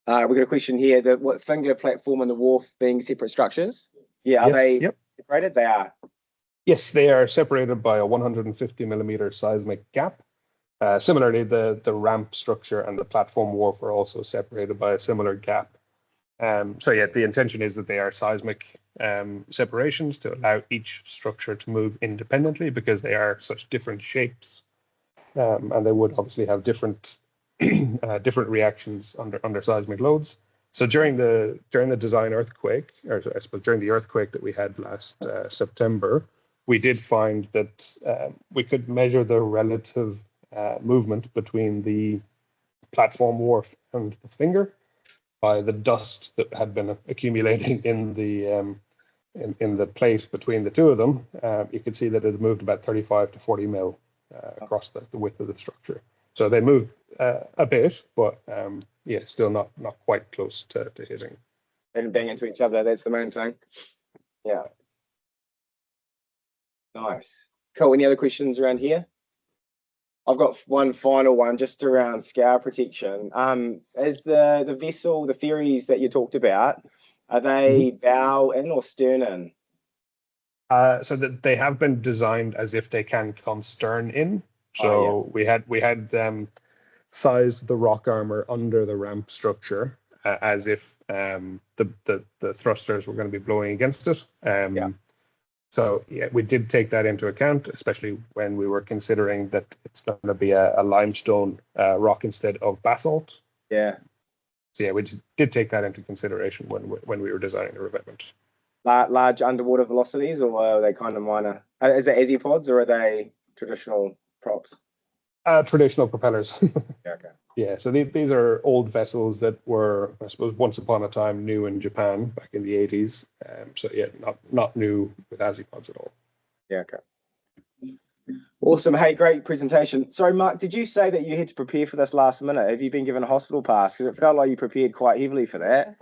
We've got a question here. The finger platform and the wharf being separate structures? Yeah, are they separated? They are. Yes, they are separated by a 150 millimeter seismic gap. Similarly, the ramp structure and the platform wharf are also separated by a similar gap. So yeah, the intention is that they are seismic separations to allow each structure to move independently because they are such different shapes, and they would obviously have different different reactions under seismic loads. So during the design earthquake, or I suppose during the earthquake that we had last September, we did find that we could measure the relative movement between the platform wharf and the finger by the dust that had been accumulating in the plate between the two of them. You could see that it moved about 35 to 40 mil across the width of the structure. So they moved a bit, but yeah, still not quite close to hitting. They didn't bang into each other. That's the main thing. Yeah. Nice. Cool. Any other questions around here? I've got one final one just around scour protection. Is the vessel, the ferries that you talked about, are they bow in or stern in? So that they have been designed as if they can come stern in. So we had sized the rock armor under the ramp structure as if the thrusters were going to be blowing against it. So yeah, we did take that into account, especially when we were considering that it's going to be a limestone rock instead of basalt. Yeah. So yeah, we did take that into consideration when we were designing the revetment. Large underwater velocities, or are they kind of minor? Is it Azipods or are they traditional props? Traditional propellers. Yeah, okay. Yeah, so these are old vessels that were, I suppose, once upon a time new in Japan back in the 80s. So yeah, not new with Azipods at all. Yeah, okay. Awesome. Hey, great presentation. Sorry, Mark, did you say that you had to prepare for this last minute? Have you been given a hospital pass? Because it felt like you prepared quite heavily for that.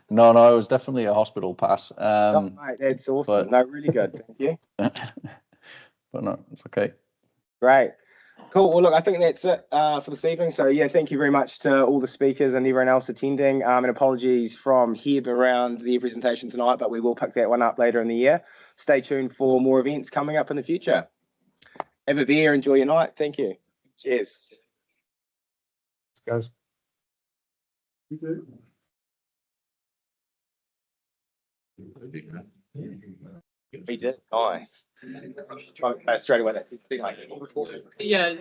No, it was definitely a hospital pass. Oh, mate, that's awesome. No, really good. Thank you. But no, it's okay. Great. Cool. Well, look, I think that's it for this evening. So, yeah, thank you very much to all the speakers and everyone else attending. And apologies from Heb around the presentation tonight, but we will pick that one up later in the year. Stay tuned for more events coming up in the future. Have a beer. Enjoy your night. Thank you. Cheers. Thanks, guys. We did. Nice. Straight away. Yeah.